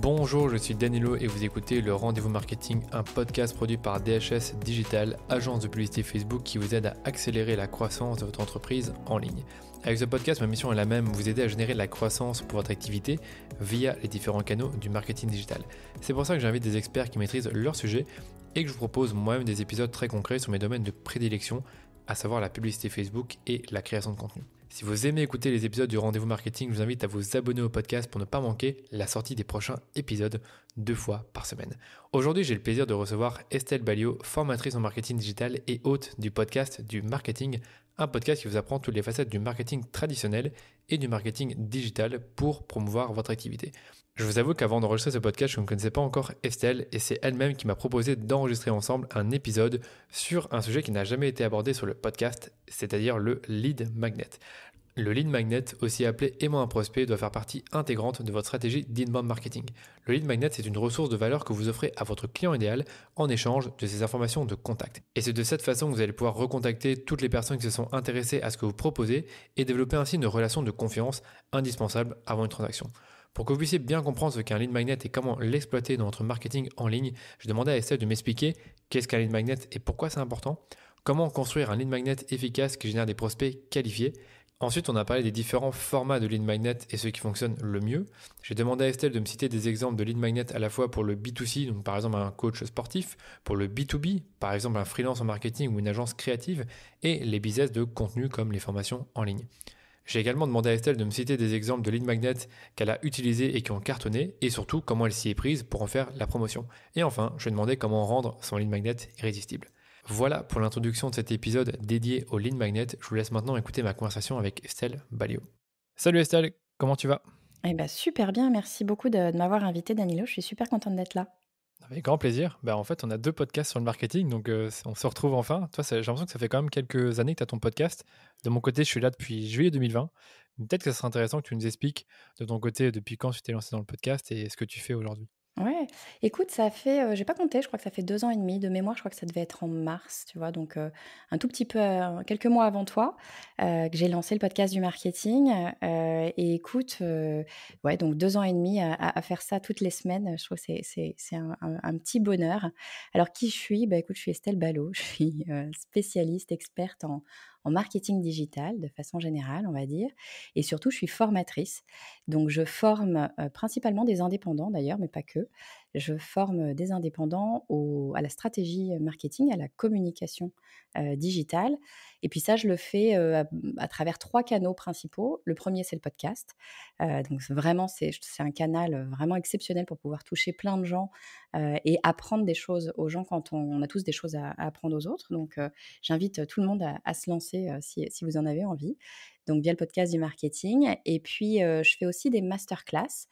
Bonjour, je suis Danilo et vous écoutez le Rendez-vous Marketing, un podcast produit par DHS Digital, agence de publicité Facebook qui vous aide à accélérer la croissance de votre entreprise en ligne. Avec ce podcast, ma mission est la même, vous aider à générer de la croissance pour votre activité via les différents canaux du marketing digital. C'est pour ça que j'invite des experts qui maîtrisent leur sujet et que je vous propose moi-même des épisodes très concrets sur mes domaines de prédilection, à savoir la publicité Facebook et la création de contenu. Si vous aimez écouter les épisodes du Rendez-vous Marketing, je vous invite à vous abonner au podcast pour ne pas manquer la sortie des prochains épisodes 2 fois par semaine. Aujourd'hui, j'ai le plaisir de recevoir Estelle Balliot, formatrice en marketing digital et hôte du podcast du marketing, un podcast qui vous apprend toutes les facettes du marketing traditionnel et du marketing digital pour promouvoir votre activité. Je vous avoue qu'avant d'enregistrer ce podcast, je ne connaissais pas encore Estelle et c'est elle-même qui m'a proposé d'enregistrer ensemble un épisode sur un sujet qui n'a jamais été abordé sur le podcast, c'est-à-dire le lead magnet. Le lead magnet, aussi appelé aimant un prospect, doit faire partie intégrante de votre stratégie d'inbound marketing. Le lead magnet, c'est une ressource de valeur que vous offrez à votre client idéal en échange de ses informations de contact. Et c'est de cette façon que vous allez pouvoir recontacter toutes les personnes qui se sont intéressées à ce que vous proposez et développer ainsi une relation de confiance indispensable avant une transaction. Pour que vous puissiez bien comprendre ce qu'est un lead magnet et comment l'exploiter dans votre marketing en ligne, je demandais à Estelle de m'expliquer qu'est-ce qu'un lead magnet et pourquoi c'est important, comment construire un lead magnet efficace qui génère des prospects qualifiés. Ensuite, on a parlé des différents formats de lead magnet et ceux qui fonctionnent le mieux. J'ai demandé à Estelle de me citer des exemples de lead magnet à la fois pour le B2C, donc par exemple un coach sportif, pour le B2B, par exemple un freelance en marketing ou une agence créative, et les business de contenu comme les formations en ligne. J'ai également demandé à Estelle de me citer des exemples de lead magnet qu'elle a utilisés et qui ont cartonné, et surtout comment elle s'y est prise pour en faire la promotion. Et enfin, je lui ai demandé comment rendre son lead magnet irrésistible. Voilà pour l'introduction de cet épisode dédié au lead magnet. Je vous laisse maintenant écouter ma conversation avec Estelle Balliot. Salut Estelle, comment tu vas? Eh ben, super bien, merci beaucoup de m'avoir invité Danilo, je suis super contente d'être là. Avec grand plaisir. En fait, on a deux podcasts sur le marketing, donc on se retrouve enfin. Toi, j'ai l'impression que ça fait quand même quelques années que tu as ton podcast. De mon côté, je suis là depuis juillet 2020. Peut-être que ce serait intéressant que tu nous expliques de ton côté depuis quand tu t'es lancé dans le podcast et ce que tu fais aujourd'hui. Ouais, écoute, ça fait, j'ai pas compté, je crois que ça fait 2 ans et demi de mémoire, je crois que ça devait être en mars, tu vois? Donc, un tout petit peu, quelques mois avant toi, que j'ai lancé le podcast du marketing, et écoute, ouais, donc 2 ans et demi à faire ça toutes les semaines, je trouve que c'est un petit bonheur. Alors qui je suis? Bah, écoute, je suis Estelle Balot, je suis, spécialiste, experte en marketing digital de façon générale, on va dire, et surtout je suis formatrice. Donc je forme, principalement des indépendants d'ailleurs, mais pas que. Je forme des indépendants à la stratégie marketing, à la communication, digitale, et puis ça je le fais, à travers 3 canaux principaux. Le premier c'est le podcast, donc vraiment c'est un canal, vraiment exceptionnel pour pouvoir toucher plein de gens, et apprendre des choses aux gens quand on a tous des choses à apprendre aux autres. Donc j'invite tout le monde à se lancer, si vous en avez envie. Donc via le podcast du marketing, et puis, je fais aussi des masterclass.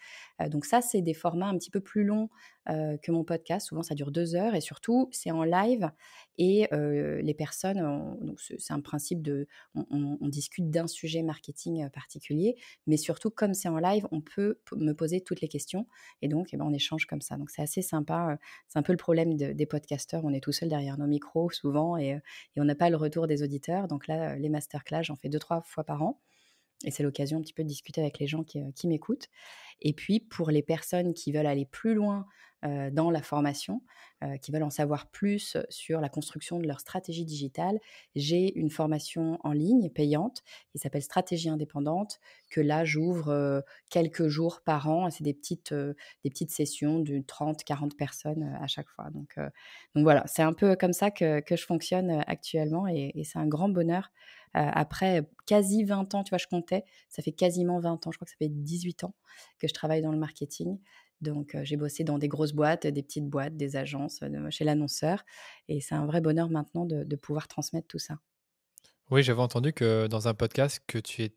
Donc ça, c'est des formats un petit peu plus longs, que mon podcast. Souvent, ça dure 2 heures et surtout, c'est en live, et les personnes ont donc c'est un principe de on discute d'un sujet marketing, particulier, mais surtout comme c'est en live, on peut me poser toutes les questions, et donc on échange comme ça. Donc c'est assez sympa, c'est un peu le problème des podcasteurs, on est tout seul derrière nos micros souvent, et on n'a pas le retour des auditeurs. Donc là, les masterclass, j'en fais 2-3 fois par an, et c'est l'occasion un petit peu de discuter avec les gens qui m'écoutent. Et puis pour les personnes qui veulent aller plus loin, dans la formation, qui veulent en savoir plus sur la construction de leur stratégie digitale, j'ai une formation en ligne payante qui s'appelle Stratégie indépendante, que là j'ouvre, quelques jours par an. C'est des petites sessions de 30-40 personnes, à chaque fois. Donc voilà, c'est un peu comme ça que je fonctionne, actuellement, et c'est un grand bonheur. Après quasi 20 ans, tu vois, je comptais, ça fait quasiment 20 ans, je crois que ça fait 18 ans que je travaille dans le marketing. Donc j'ai bossé dans des grosses boîtes, des petites boîtes, des agences, chez l'annonceur, et c'est un vrai bonheur maintenant de pouvoir transmettre tout ça. Oui, j'avais entendu que dans un podcast que tu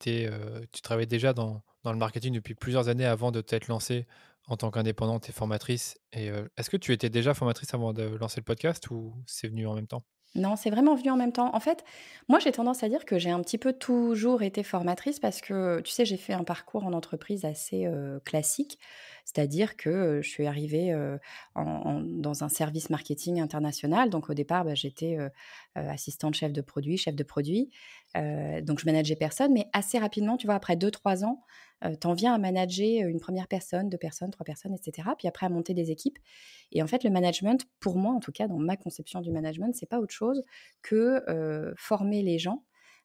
travaillais déjà dans le marketing depuis plusieurs années avant de t'être lancée en tant qu'indépendante et formatrice. Et est-ce que tu étais déjà formatrice avant de lancer le podcast ou c'est venu en même temps? Non, c'est vraiment venu en même temps. En fait, moi, j'ai tendance à dire que j'ai un petit peu toujours été formatrice parce que, tu sais, j'ai fait un parcours en entreprise assez, classique. C'est-à-dire que, je suis arrivée, dans un service marketing international. Donc au départ, bah, j'étais, assistante chef de produit, chef de produit. Donc je manageais personne, mais assez rapidement, tu vois, après 2-3 ans, tu en viens à manager, une 1re personne, 2 personnes, 3 personnes et cetera. Puis après à monter des équipes et en fait, le management, pour moi en tout cas, dans ma conception du management, c'est pas autre chose que, former les gens,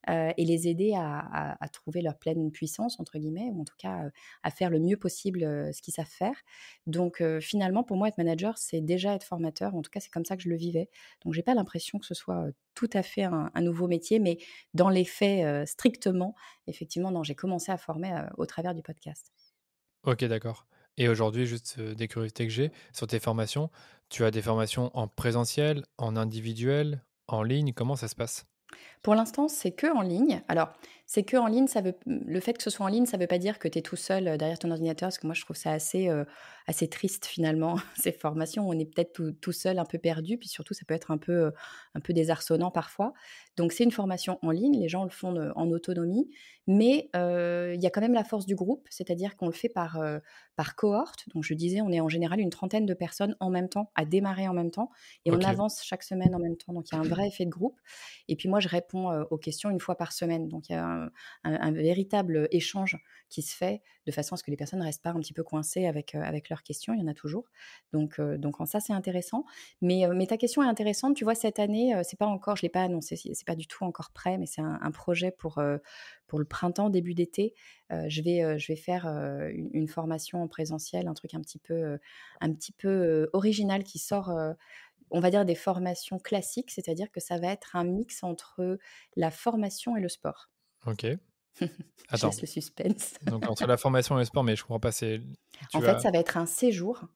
et les aider à trouver «leur pleine puissance» entre guillemets ou en tout cas, à faire le mieux possible, ce qu'ils savent faire. Donc finalement, pour moi, être manager, c'est déjà être formateur. En tout cas, c'est comme ça que je le vivais. Donc j'ai pas l'impression que ce soit, tout à fait un nouveau métier, mais dans les faits, strictement, effectivement, non, j'ai commencé à former, au travers du podcast. OK, d'accord. Et aujourd'hui, juste, des curiosités que j'ai, sur tes formations, tu as des formations en présentiel, en individuel, en ligne? Comment ça se passe? Pour l'instant, c'est que en ligne. Alors, c'est que en ligne, le fait que ce soit en ligne, ça veut pas dire que tu es tout seul, derrière ton ordinateur, parce que moi, je trouve ça assez triste finalement, ces formations. On est peut-être tout seul, un peu perdu, puis surtout, ça peut être un peu désarçonnant parfois. Donc c'est une formation en ligne, les gens le font, en autonomie, mais il y a quand même la force du groupe, c'est-à-dire qu'on le fait par cohorte. Donc je disais, on est en général une trentaine de personnes en même temps, à démarrer en même temps et on OK. avance chaque semaine en même temps. Donc il y a un vrai effet de groupe et puis moi, je réponds, aux questions une fois par semaine. Donc il y a un véritable échange qui se fait de façon à ce que les personnes ne restent pas un petit peu coincées avec leurs questions. Il y en a toujours. Donc en ça, c'est intéressant. Mais ta question est intéressante. Tu vois, cette année, c'est pas encore je l'ai pas annoncé, c'est pas du tout encore prêt, mais c'est un projet pour le printemps, début d'été. Je vais faire, une formation en présentiel, un truc un petit peu original qui sort, on va dire des formations classiques, c'est-à-dire que ça va être un mix entre la formation et le sport. OK. Je Attends, laisse le suspense. donc entre la formation et le sport, mais je comprends pas, c'est En tu fait, as ça va être un séjour,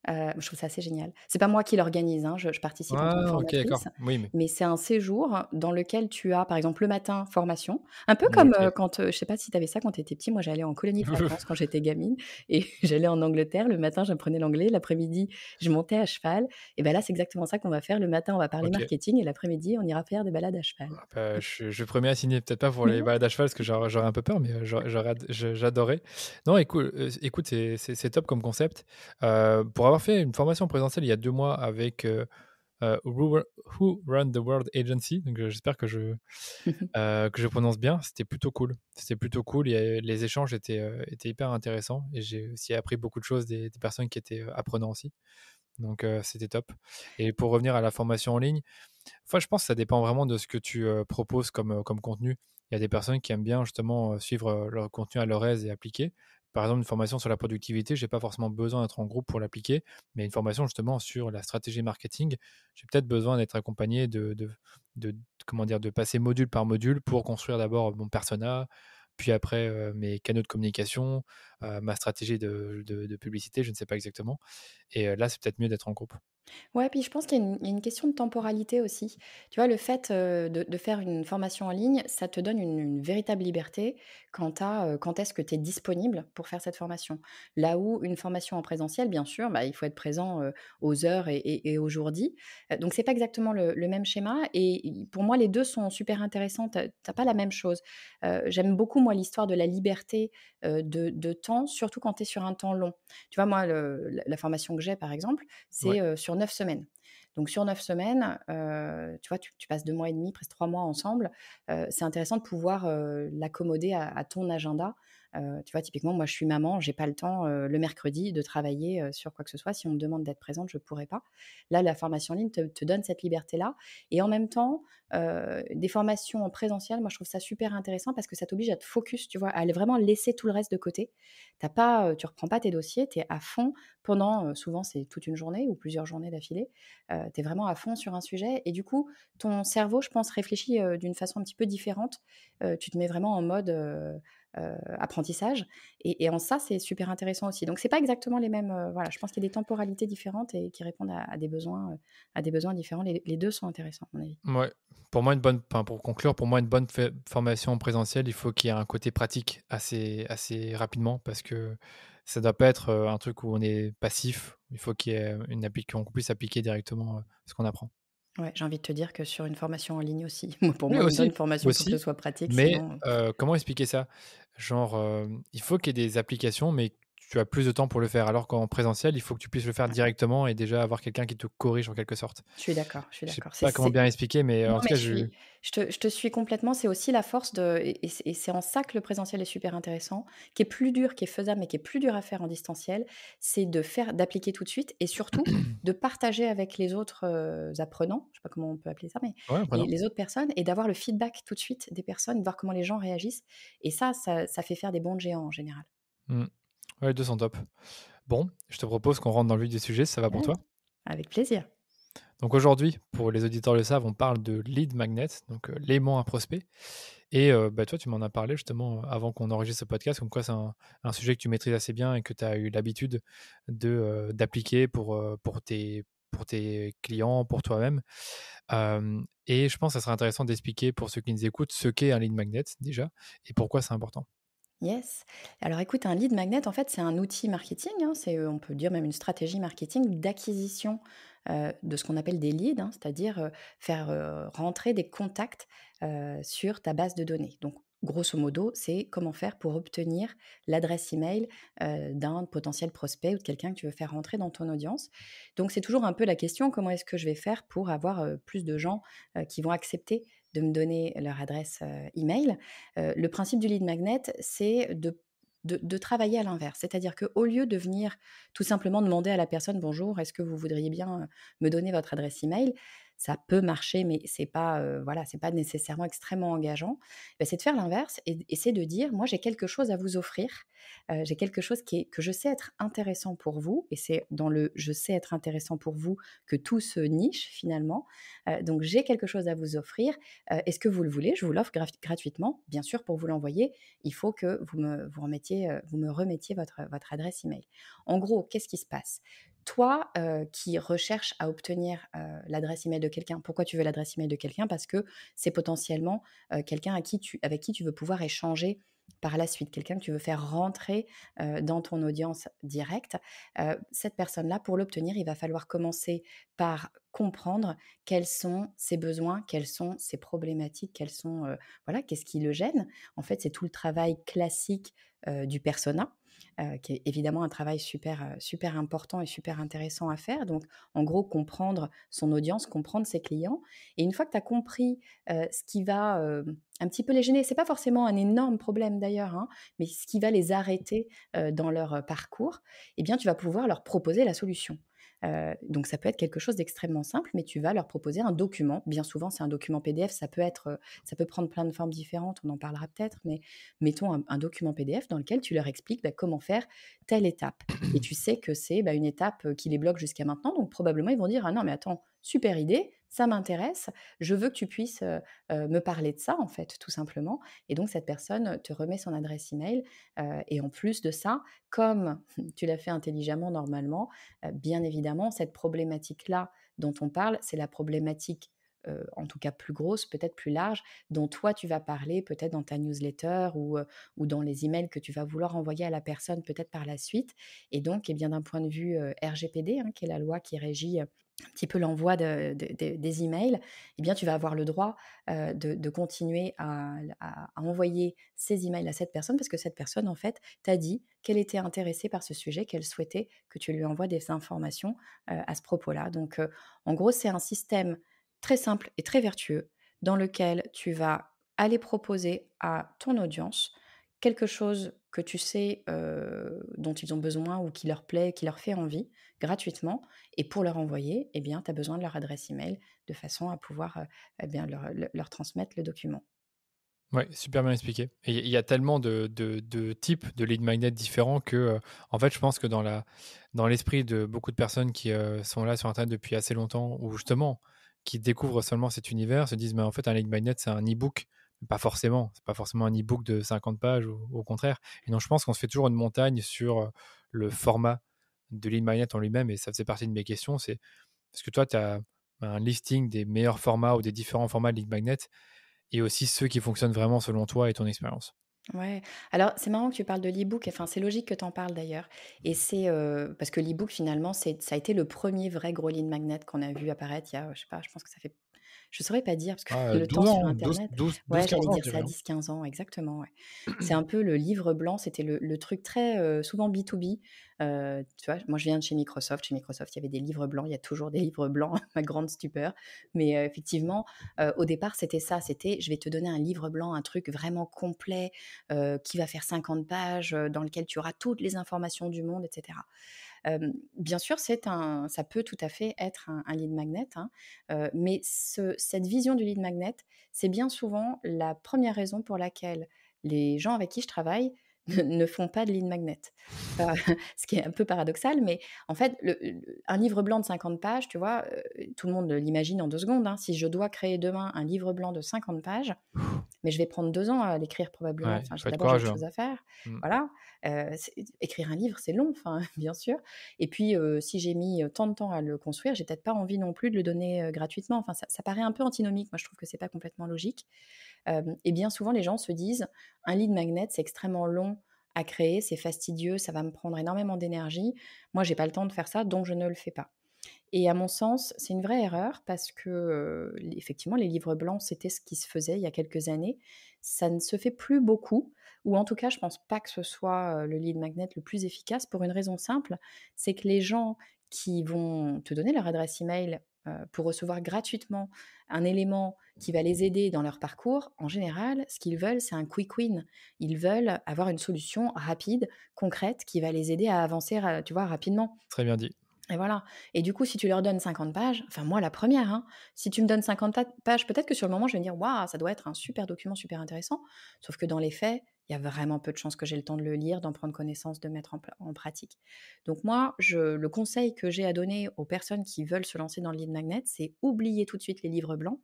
je trouve ça assez génial. C'est pas moi qui l'organise, hein, je participe en tant que ah OK, d'accord. formatrice, Oui, mais mais c'est un séjour dans lequel tu as, par exemple, le matin, formation, un peu comme, OK. quand, je sais pas si tu avais ça quand tu étais petit, moi j'allais en colonie de vacances quand j'étais gamine et j'allais en Angleterre. Le matin, j'apprenais l'anglais, l'après-midi, je montais à cheval et ben là, c'est exactement ça qu'on va faire. Le matin, on va parler OK. marketing et l'après-midi, on ira faire des balades à cheval. Ah bah, je suis 1er à signer, peut-être pas pour les balades à cheval parce que j'aurais un peu peur, mais j'aurais ad j'adorerais. Non, écoute, c'est top comme concept. Pour avoir fait une formation présentielle il y a 2 mois avec, Who Run the World Agency, donc j'espère que je prononce bien, c'était plutôt cool. C'était plutôt cool et les échanges étaient hyper intéressants et j'ai aussi appris beaucoup de choses des personnes qui étaient, apprenants aussi, donc c'était top. Et pour revenir à la formation en ligne, enfin, je pense que ça dépend vraiment de ce que tu, proposes comme contenu. Il y a des personnes qui aiment bien justement, suivre, leur contenu à leur aise et appliquer. Par exemple, une formation sur la productivité, j'ai pas forcément besoin d'être en groupe pour l'appliquer, mais une formation justement sur la stratégie marketing, j'ai peut-être besoin d'être accompagné de comment dire? De passer module par module pour construire d'abord mon persona, puis après, mes canaux de communication, ma stratégie de publicité, je ne sais pas exactement et là, c'est peut-être mieux d'être en groupe. Ouais, puis je pense qu'il y a une question de temporalité aussi. Tu vois, le fait, de faire une formation en ligne, ça te donne une véritable liberté quant à, quand est-ce que tu es disponible pour faire cette formation. Là où une formation en présentiel, bien sûr, bah, il faut être présent, aux heures et aux jours dits. Donc c'est pas exactement le même schéma et i pour moi, les 2 sont super intéressants. Tu pas la même chose. J'aime beaucoup, moi, l'histoire de la liberté, de temps, surtout quand tu es sur un temps long. Tu vois, moi, la formation que j'ai, par exemple, Ouais. c'est, sur 9 semaines. Donc sur 9 semaines, tu vois, tu passes 2 mois et demi, presque 3 mois ensemble. C'est intéressant de pouvoir, l'accommoder à ton agenda. Tu vois, typiquement, moi, je suis maman, j'ai pas le temps, le mercredi de travailler, sur quoi que ce soit. Si on me demande d'être présente, je pourrais pas. Là, la formation en ligne te donne cette liberté-là et en même temps, des formations en présentiel, moi, je trouve ça super intéressant parce que ça t'oblige à te focus, tu vois, à aller vraiment laisser tout le reste de côté. Tu reprends pas tes dossiers, tu es à fond pendant, souvent c'est toute une journée ou plusieurs journées d'affilée. Tu es vraiment à fond sur un sujet et du coup, ton cerveau, je pense, réfléchit, d'une façon un petit peu différente. Tu te mets vraiment en mode, apprentissage et en ça, c'est super intéressant aussi. Donc c'est pas exactement les mêmes, voilà, je pense qu'il y a des temporalités différentes et qui répondent à des besoins différents. Les 2 sont intéressants à mon avis. Ouais, pour conclure, pour moi, une bonne formation en présentiel, il faut qu'il y ait un côté pratique assez rapidement parce que ça doit pas être un truc où on est passif. Il faut qu'il y ait qu'on puisse appliquer directement ce qu'on apprend. Ouais, j'ai envie de te dire que sur une formation en ligne aussi. Moi, pour Oui, moi, une bonne aussi, formation, il faut que ce aussi, soit pratique, mais sinon, comment expliquer ça? Genre, il faut qu'il y ait des applications, mais tu as plus de temps pour le faire. Alors qu'en présentiel, il faut que tu puisses le faire Ouais, directement et déjà avoir quelqu'un qui te corrige en quelque sorte. je suis d'accord, je suis Je sais d'accord. pas comment bien expliquer, mais Non, en tout mais cas, je je te suis complètement. C'est aussi la force de et c'est en ça que le présentiel est super intéressant, qui est plus dur, qui est faisable, mais qui est plus dur à faire en distanciel, c'est d'appliquer tout de suite et surtout de partager avec les autres, apprenants, je sais pas comment on peut appeler ça, mais ouais, les prenant. les autres personnes et d'avoir le feedback tout de suite des personnes, voir comment les gens réagissent et ça fait faire des bons géants en général. Mmh. Ouais, les 2 sont top. Bon, je te propose qu'on rentre dans le vif du sujet, si ça va pour Ouais, toi? avec plaisir. Donc aujourd'hui, pour les auditeurs le savent, on parle de lead magnet, donc l'aimant à prospect. Et bah, toi, tu m'en as parlé justement avant qu'on enregistre ce podcast, comme quoi c'est un sujet que tu maîtrises assez bien et que tu as eu l'habitude d'appliquer pour tes clients, pour toi-même. Et je pense que ça serait intéressant d'expliquer pour ceux qui nous écoutent ce qu'est un lead magnet déjà et pourquoi c'est important. Yes. Alors écoute, un lead magnet, en fait, c'est un outil marketing, hein, on peut dire même une stratégie marketing d'acquisition de ce qu'on appelle des leads, hein, c'est-à-dire faire rentrer des contacts sur ta base de données. Donc, grosso modo, c'est comment faire pour obtenir l'adresse email d'un potentiel prospect ou de quelqu'un que tu veux faire rentrer dans ton audience. Donc, c'est toujours un peu la question, comment est-ce que je vais faire pour avoir plus de gens qui vont accepter de me donner leur adresse email. Le principe du lead magnet, c'est de travailler à l'inverse. C'est-à-dire qu'au lieu de venir tout simplement demander à la personne: «Bonjour, est-ce que vous voudriez bien, me donner votre adresse email?» Ça peut marcher, mais c'est pas, voilà, c'est pas nécessairement extrêmement engageant. Bah, c'est de faire l'inverse et c'est de dire: «Moi, j'ai quelque chose à vous offrir, j'ai quelque chose que je sais être intéressant pour vous» et c'est dans le «je sais être intéressant pour vous» que tout se niche finalement. Donc j'ai quelque chose à vous offrir, est-ce que vous le voulez? Je vous l'offre gratuitement. Bien sûr, pour vous l'envoyer, il faut que vous me remettiez votre adresse email. En gros, qu'est-ce qui se passe? Toi, qui recherches à obtenir, l'adresse email de quelqu'un, pourquoi tu veux l'adresse email de quelqu'un? Parce que c'est potentiellement, quelqu'un avec qui tu veux pouvoir échanger par la suite, quelqu'un que tu veux faire rentrer, dans ton audience directe. Cette personne-là, pour l'obtenir, il va falloir commencer par comprendre quels sont ses besoins, quelles sont ses problématiques, voilà, qu'est-ce qui le gêne. En fait, c'est tout le travail classique, du persona, qui est évidemment un travail super important et super intéressant à faire. Donc, en gros, comprendre son audience, comprendre ses clients et une fois que tu as compris, ce qui va, un petit peu les gêner, c'est pas forcément un énorme problème d'ailleurs, hein, mais ce qui va les arrêter, dans leur, parcours, eh bien, tu vas pouvoir leur proposer la solution. Donc ça peut être quelque chose d'extrêmement simple, mais tu vas leur proposer un document. Bien souvent, c'est un document PDF, ça peut prendre plein de formes différentes, on en parlera peut-être, mais mettons un document PDF dans lequel tu leur expliques, bah, comment faire telle étape et tu sais que c'est, bah, une étape, qui les bloque jusqu'à maintenant, donc probablement ils vont dire: «Ah non, mais attends, super idée, ça m'intéresse, je veux que tu puisses, me parler de ça, en fait, tout simplement» et donc cette personne te remet son adresse email, et en plus de ça, comme tu l'as fait intelligemment normalement, bien évidemment, cette problématique-là dont on parle, c'est la problématique, en tout cas plus grosse, peut-être plus large, dont toi tu vas parler peut-être dans ta newsletter ou dans les emails que tu vas vouloir envoyer à la personne peut-être par la suite. Et donc, eh bien, d'un point de vue RGPD, hein, qui est la loi qui régit un petit peu l'envoi des emails, eh bien, tu vas avoir le droit de continuer à envoyer ces emails à cette personne parce que cette personne, en fait, t'a dit qu'elle était intéressée par ce sujet, qu'elle souhaitait que tu lui envoies des informations à ce propos-là. Donc, en gros, c'est un système très simple et très vertueux dans lequel tu vas aller proposer à ton audience quelque chose que tu sais, dont ils ont besoin ou qui leur plaît, qui leur fait envie, gratuitement et pour leur envoyer, eh bien, tu as besoin de leur adresse email de façon à pouvoir, eh bien, leur transmettre le document. Ouais, super bien expliqué. Et il y a tellement de types de lead magnets différents que, en fait, je pense que dans l'esprit de beaucoup de personnes qui sont là sur Internet depuis assez longtemps, ou justement qui découvrent seulement cet univers, se disent, mais en fait, un lead magnet, c'est un e-book. Pas forcément. C'est pas forcément un e-book de 50 pages ou au contraire. Et donc, je pense qu'on se fait toujours une montagne sur le format de lead magnet en lui-même. Et ça faisait partie de mes questions. C'est est-ce que toi, tu as un listing des meilleurs formats ou des différents formats de lead magnet et aussi ceux qui fonctionnent vraiment selon toi et ton expérience. Ouais, alors c'est marrant que tu parles de l'e-book, enfin, c'est logique que tu en parles d'ailleurs et c'est, parce que l'e-book finalement ça a été le premier vrai gros lead magnet qu'on a vu apparaître il y a, je sais pas, je pense que ça fait Je saurais pas dire parce que Ah, le temps 12 sur ans, 12, internet 12, ouais, 12-15 j'allais ans, je dire dirais, ça, hein. 10-15 ans, exactement, ouais. C'est un peu le livre blanc, c'était le truc très, souvent B2B. Tu vois? Moi, je viens de chez Microsoft. Chez Microsoft, il y avait des livres blancs, il y a toujours des livres blancs, à ma grande stupeur. Mais, effectivement, au départ, c'était ça, c'était: «Je vais te donner un livre blanc, un truc vraiment complet, qui va faire 50 pages, dans lequel tu auras toutes les informations du monde» et cetera. Bien sûr, ça peut tout à fait être un lead magnet, hein, mais cette vision du lead magnet, c'est bien souvent la première raison pour laquelle les gens avec qui je travaille ne font pas de lead magnet. Pas ce qui est un peu paradoxal, mais en fait, un livre blanc de 50 pages, tu vois, tout le monde l'imagine en 2 secondes, hein. Si je dois créer demain un livre blanc de 50 pages, mais je vais prendre 2 ans à l'écrire probablement. Ouais, Enfin, faut être j'ai autre courageux, hein. chose à faire. Mmh. Voilà, écrire un livre, c'est long, enfin, bien sûr. Et puis, si j'ai mis, tant de temps à le construire, j'ai peut-être pas envie non plus de le donner, gratuitement. Enfin, ça paraît un peu antinomique. Moi, je trouve que c'est pas complètement logique. Et bien souvent, les gens se disent: «Un lead magnet, c'est extrêmement long à créer, c'est fastidieux, ça va me prendre énormément d'énergie. Moi, j'ai pas le temps de faire ça, donc je ne le fais pas». Et à mon sens, c'est une vraie erreur parce que, effectivement, les livres blancs, c'était ce qui se faisait il y a quelques années. Ça ne se fait plus beaucoup ou en tout cas, je pense pas que ce soit, le lead magnet le plus efficace pour une raison simple, c'est que les gens qui vont te donner leur adresse email, pour recevoir gratuitement un élément qui va les aider dans leur parcours, en général, ce qu'ils veulent, c'est un quick win. Ils veulent avoir une solution rapide, concrète, qui va les aider à avancer tu vois, rapidement. Très bien dit. Et voilà. Et du coup, si tu leur donnes 50 pages, enfin moi la première, hein, si tu me donnes 50 pages, peut-être que sur le moment, je vais me dire: «Waouh, ça doit être un super document, super intéressant». Sauf que dans les faits, il y a vraiment peu de chances que j'ai le temps de le lire, d'en prendre connaissance, de mettre en pratique. Donc moi, le conseil que j'ai à donner aux personnes qui veulent se lancer dans le lead magnet, c'est oublier tout de suite les livres blancs.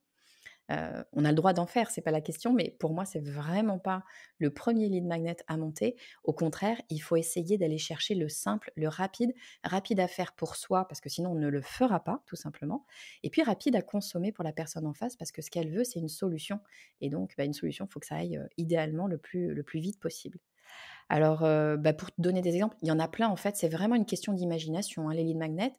On a le droit d'en faire, c'est pas la question, mais pour moi, c'est vraiment pas le premier lead magnet à monter. Au contraire, il faut essayer d'aller chercher le simple, le rapide, rapide à faire pour soi parce que sinon on ne le fera pas, tout simplement. Et puis rapide à consommer pour la personne en face parce que ce qu'elle veut, c'est une solution. Et donc, une solution, il faut que ça aille idéalement le plus vite possible. Alors, pour te donner des exemples, il y en a plein en fait, c'est vraiment une question d'imagination, hein, les lead magnets.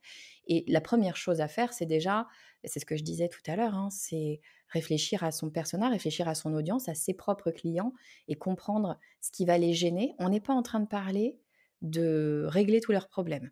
Et la première chose à faire, c'est déjà, c'est ce que je disais tout à l'heure, hein, c'est réfléchir à son persona, réfléchir à son audience, à ses propres clients et comprendre ce qui va les gêner. On n'est pas en train de parler de régler tous leurs problèmes.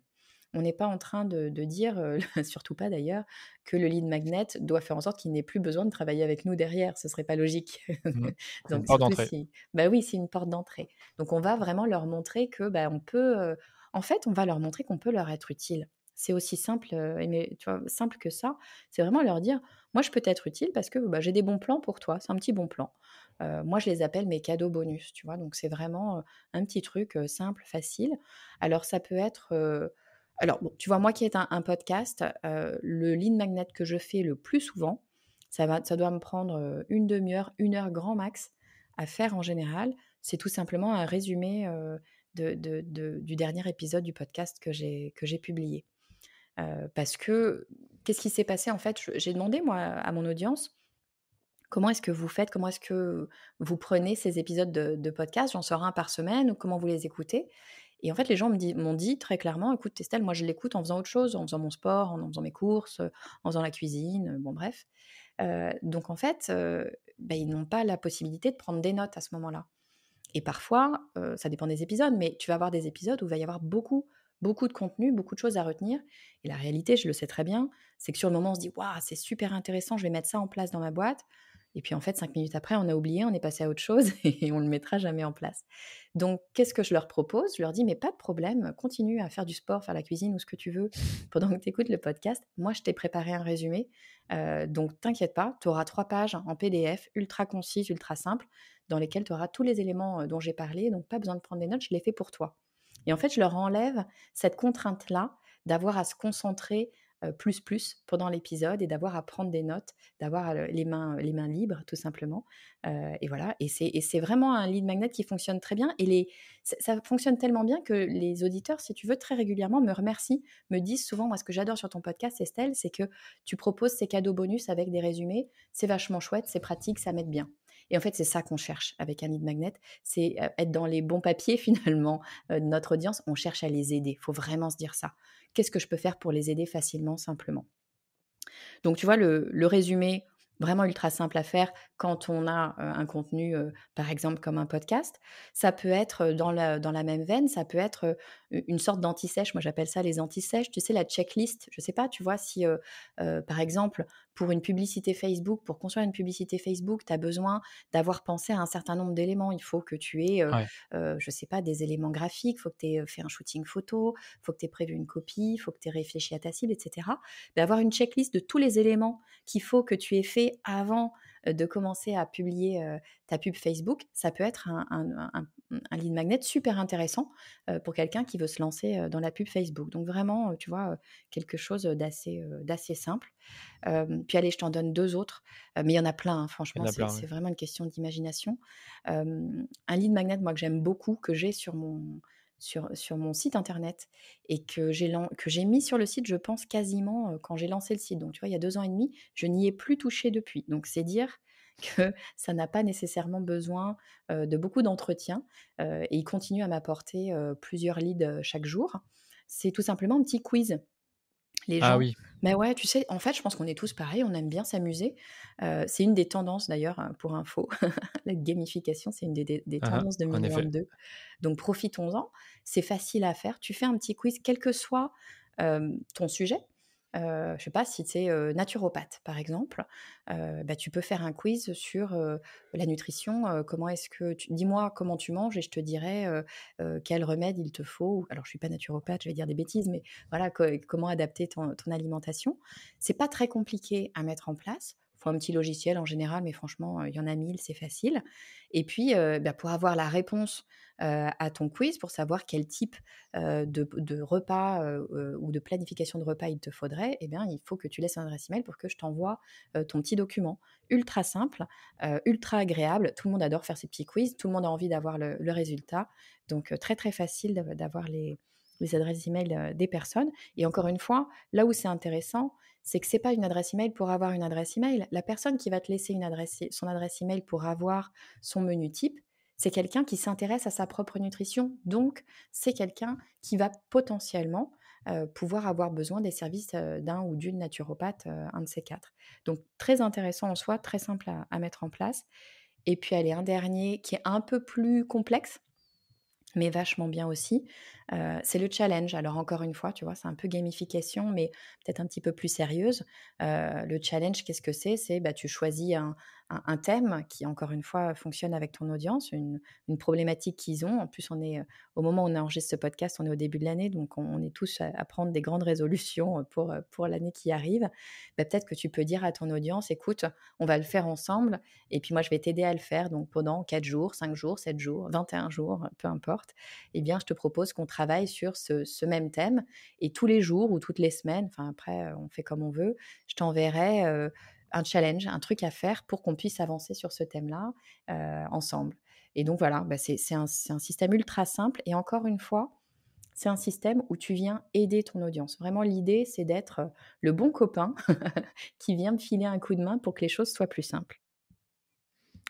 On n'est pas en train de dire, surtout pas d'ailleurs, que le lead magnet doit faire en sorte qu'il n'ait plus besoin de travailler avec nous derrière, ce serait pas logique. Mmh. C'est une Donc porte surtout d'entrée. si oui, c'est une porte d'entrée. Donc on va vraiment leur montrer que, on peut, en fait, on va leur montrer qu'on peut leur être utile. C'est aussi simple, mais tu vois, simple que ça. C'est vraiment leur dire: «Moi, je peux t'être utile parce que, j'ai des bons plans pour toi». C'est un petit bon plan. Moi, je les appelle mes cadeaux bonus, tu vois? Donc c'est vraiment, un petit truc, simple, facile. Alors ça peut être, alors bon, tu vois, moi qui est un podcast, le lead magnet que je fais le plus souvent, ça doit me prendre, 1/2 heure, 1 heure grand max à faire en général. C'est tout simplement un résumé, du dernier épisode du podcast que j'ai publié. Parce que qu'est-ce qui s'est passé en fait? J'ai demandé moi à mon audience: «Comment est-ce que vous faites? Comment est-ce que vous prenez ces épisodes de podcast? J'en sors un par semaine ou comment vous les écoutez?» Et en fait, les gens m'ont dit très clairement: «Écoute Estelle, moi je l'écoute en faisant autre chose, en faisant mon sport, en faisant mes courses, en faisant la cuisine», bon bref. Donc en fait, ils n'ont pas la possibilité de prendre des notes à ce moment-là. Et parfois, ça dépend des épisodes, mais tu vas avoir des épisodes où il va y avoir beaucoup, beaucoup de contenu, beaucoup de choses à retenir. Et la réalité, je le sais très bien, c'est que sur le moment, on se dit: «Waouh, c'est super intéressant, je vais mettre ça en place dans ma boîte». Et puis en fait, 5 minutes après, on a oublié, on est passé à autre chose et on ne le mettra jamais en place. Donc qu'est-ce que je leur propose? Je leur dis: «Mais pas de problème, continue à faire du sport, faire la cuisine ou ce que tu veux pendant que tu écoutes le podcast. Moi, je t'ai préparé un résumé, donc t'inquiète pas, tu auras 3 pages en PDF ultra concises, ultra simples dans lesquels tu auras tous les éléments, dont j'ai parlé, donc pas besoin de prendre des notes, je l'ai fait pour toi». Et en fait, je leur enlève cette contrainte-là d'avoir à se concentrer, plus pendant l'épisode et d'avoir à prendre des notes, d'avoir, les mains libres tout simplement, et voilà. Et c'est vraiment un lead magnet qui fonctionne très bien et ça fonctionne tellement bien que les auditeurs, si tu veux, très régulièrement me remercient, me disent souvent: «Moi, ce que j'adore sur ton podcast Estelle, c'est que tu proposes ces cadeaux bonus avec des résumés, c'est vachement chouette, c'est pratique, ça m'aide bien». Et en fait, c'est ça qu'on cherche avec un lead magnet, c'est, être dans les bons papiers finalement, de notre audience. On cherche à les aider, il faut vraiment se dire ça. Qu'est-ce que je peux faire pour les aider facilement, simplement? Donc tu vois, le résumé, vraiment ultra simple à faire quand on a, un contenu, par exemple comme un podcast. Ça peut être, dans la même veine, ça peut être, une sorte d'anti-sèche. Moi, j'appelle ça les anti-sèches. Tu sais, la checklist, je sais pas, tu vois, si, par exemple, pour une publicité Facebook, pour construire une publicité Facebook, tu as besoin d'avoir pensé à un certain nombre d'éléments. Il faut que tu aies, Ouais. je sais pas, des éléments graphiques, il faut que tu aies, fait un shooting photo, il faut que tu aies prévu une copie, il faut que tu aies réfléchi à ta cible et cetera. Avoir une checklist de tous les éléments qu'il faut que tu aies fait avant, de commencer à publier, ta pub Facebook, ça peut être un lead magnet super intéressant, pour quelqu'un qui veut se lancer, dans la pub Facebook. Donc vraiment, tu vois, quelque chose, d'assez simple. Puis allez, je t'en donne 2 autres, mais il y en a plein, hein, Il y franchement, en a c'est plein, oui. c'est vraiment une question d'imagination. Un lead magnet, moi, que j'aime beaucoup, que j'ai sur mon site internet et que j'ai mis sur le site, je pense quasiment, quand j'ai lancé le site. Donc tu vois, il y a 2 ans et demi, je n'y ai plus touché depuis. Donc c'est dire que ça n'a pas nécessairement besoin, de beaucoup d'entretien, et il continue à m'apporter, plusieurs leads, chaque jour. C'est tout simplement un petit quiz. Les Ah gens oui. mais ouais, tu sais, en fait, je pense qu'on est tous pareils, on aime bien s'amuser. C'est une des tendances d'ailleurs, pour info, la gamification, c'est une des Hein, hein, tendances en effet. 2022. Donc profitons-en. C'est facile à faire. Tu fais un petit quiz, quel que soit, ton sujet. Je sais pas si tu es, naturopathe, par exemple, bah, tu peux faire un quiz sur, la nutrition, comment est-ce que tu dis-moi comment tu manges et je te dirai, quel remède il te faut. Alors je suis pas naturopathe, je vais dire des bêtises, mais voilà, comment adapter ton alimentation. C'est pas très compliqué à mettre en place. Il faut un petit logiciel en général, mais franchement, il y en a 1000, c'est facile. Et puis, bah, pour avoir la réponse, à ton quiz, pour savoir quel type, de repas, ou de planification de repas il te faudrait, eh bien, il faut que tu laisses un adresse email pour que je t'envoie, ton petit document. Ultra simple, ultra agréable. Tout le monde adore faire ces petits quiz, tout le monde a envie d'avoir le résultat. Donc, très, très facile d'avoir les adresses email, des personnes. Et encore une fois, là où c'est intéressant, c'est que c'est pas une adresse email pour avoir une adresse email. La personne qui va te laisser son adresse email pour avoir son menu type, c'est quelqu'un qui s'intéresse à sa propre nutrition. Donc, c'est quelqu'un qui va potentiellement, pouvoir avoir besoin des services, d'un ou d'une naturopathe, un de ces 4. Donc très intéressant en soi, très simple à mettre en place. Et puis allez, un dernier qui est un peu plus complexe, mais vachement bien aussi, c'est le challenge. Alors encore une fois, tu vois, c'est un peu gamification, mais peut-être un petit peu plus sérieuse. Le challenge, qu'est-ce que c'est? C'est, bah, tu choisis un thème qui, encore une fois, fonctionne avec ton audience, une problématique qu'ils ont. En plus, on est, au moment où on enregistre ce podcast, on est au début de l'année, donc on est tous à prendre des grandes résolutions, pour l'année qui arrive. Bah, peut-être que tu peux dire à ton audience: «Écoute, on va le faire ensemble et puis moi, je vais t'aider à le faire, donc pendant 4 jours, 5 jours, 7 jours, 21 jours, peu importe. Eh bien, je te propose qu'on travaille sur ce même thème et tous les jours ou toutes les semaines, enfin après, on fait comme on veut, je t'enverrai, un challenge, un truc à faire pour qu'on puisse avancer sur ce thème-là, ensemble. Et donc voilà, bah, c'est un système ultra simple et encore une fois, c'est un système où tu viens aider ton audience. Vraiment l'idée, c'est d'être, le bon copain qui vient me filer un coup de main pour que les choses soient plus simples.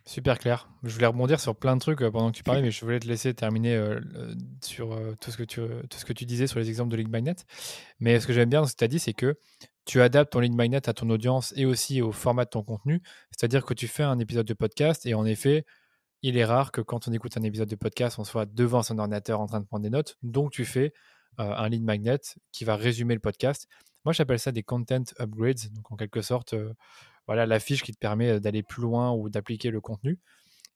Super clair. Je voulais rebondir sur plein de trucs, pendant que tu parlais, mais je voulais te laisser terminer, sur, tout ce que tu disais sur les exemples de lead magnet. Mais ce que j'aime bien dans ce que tu as dit, c'est que tu adaptes ton lead magnet à ton audience et aussi au format de ton contenu. C'est-à-dire que tu fais un épisode de podcast et en effet, il est rare que quand on écoute un épisode de podcast, on soit devant son ordinateur en train de prendre des notes. Donc tu fais, un lead magnet qui va résumer le podcast. Moi, j'appelle ça des content upgrades, donc en quelque sorte, voilà, la fiche qui te permet, d'aller plus loin ou d'appliquer le contenu.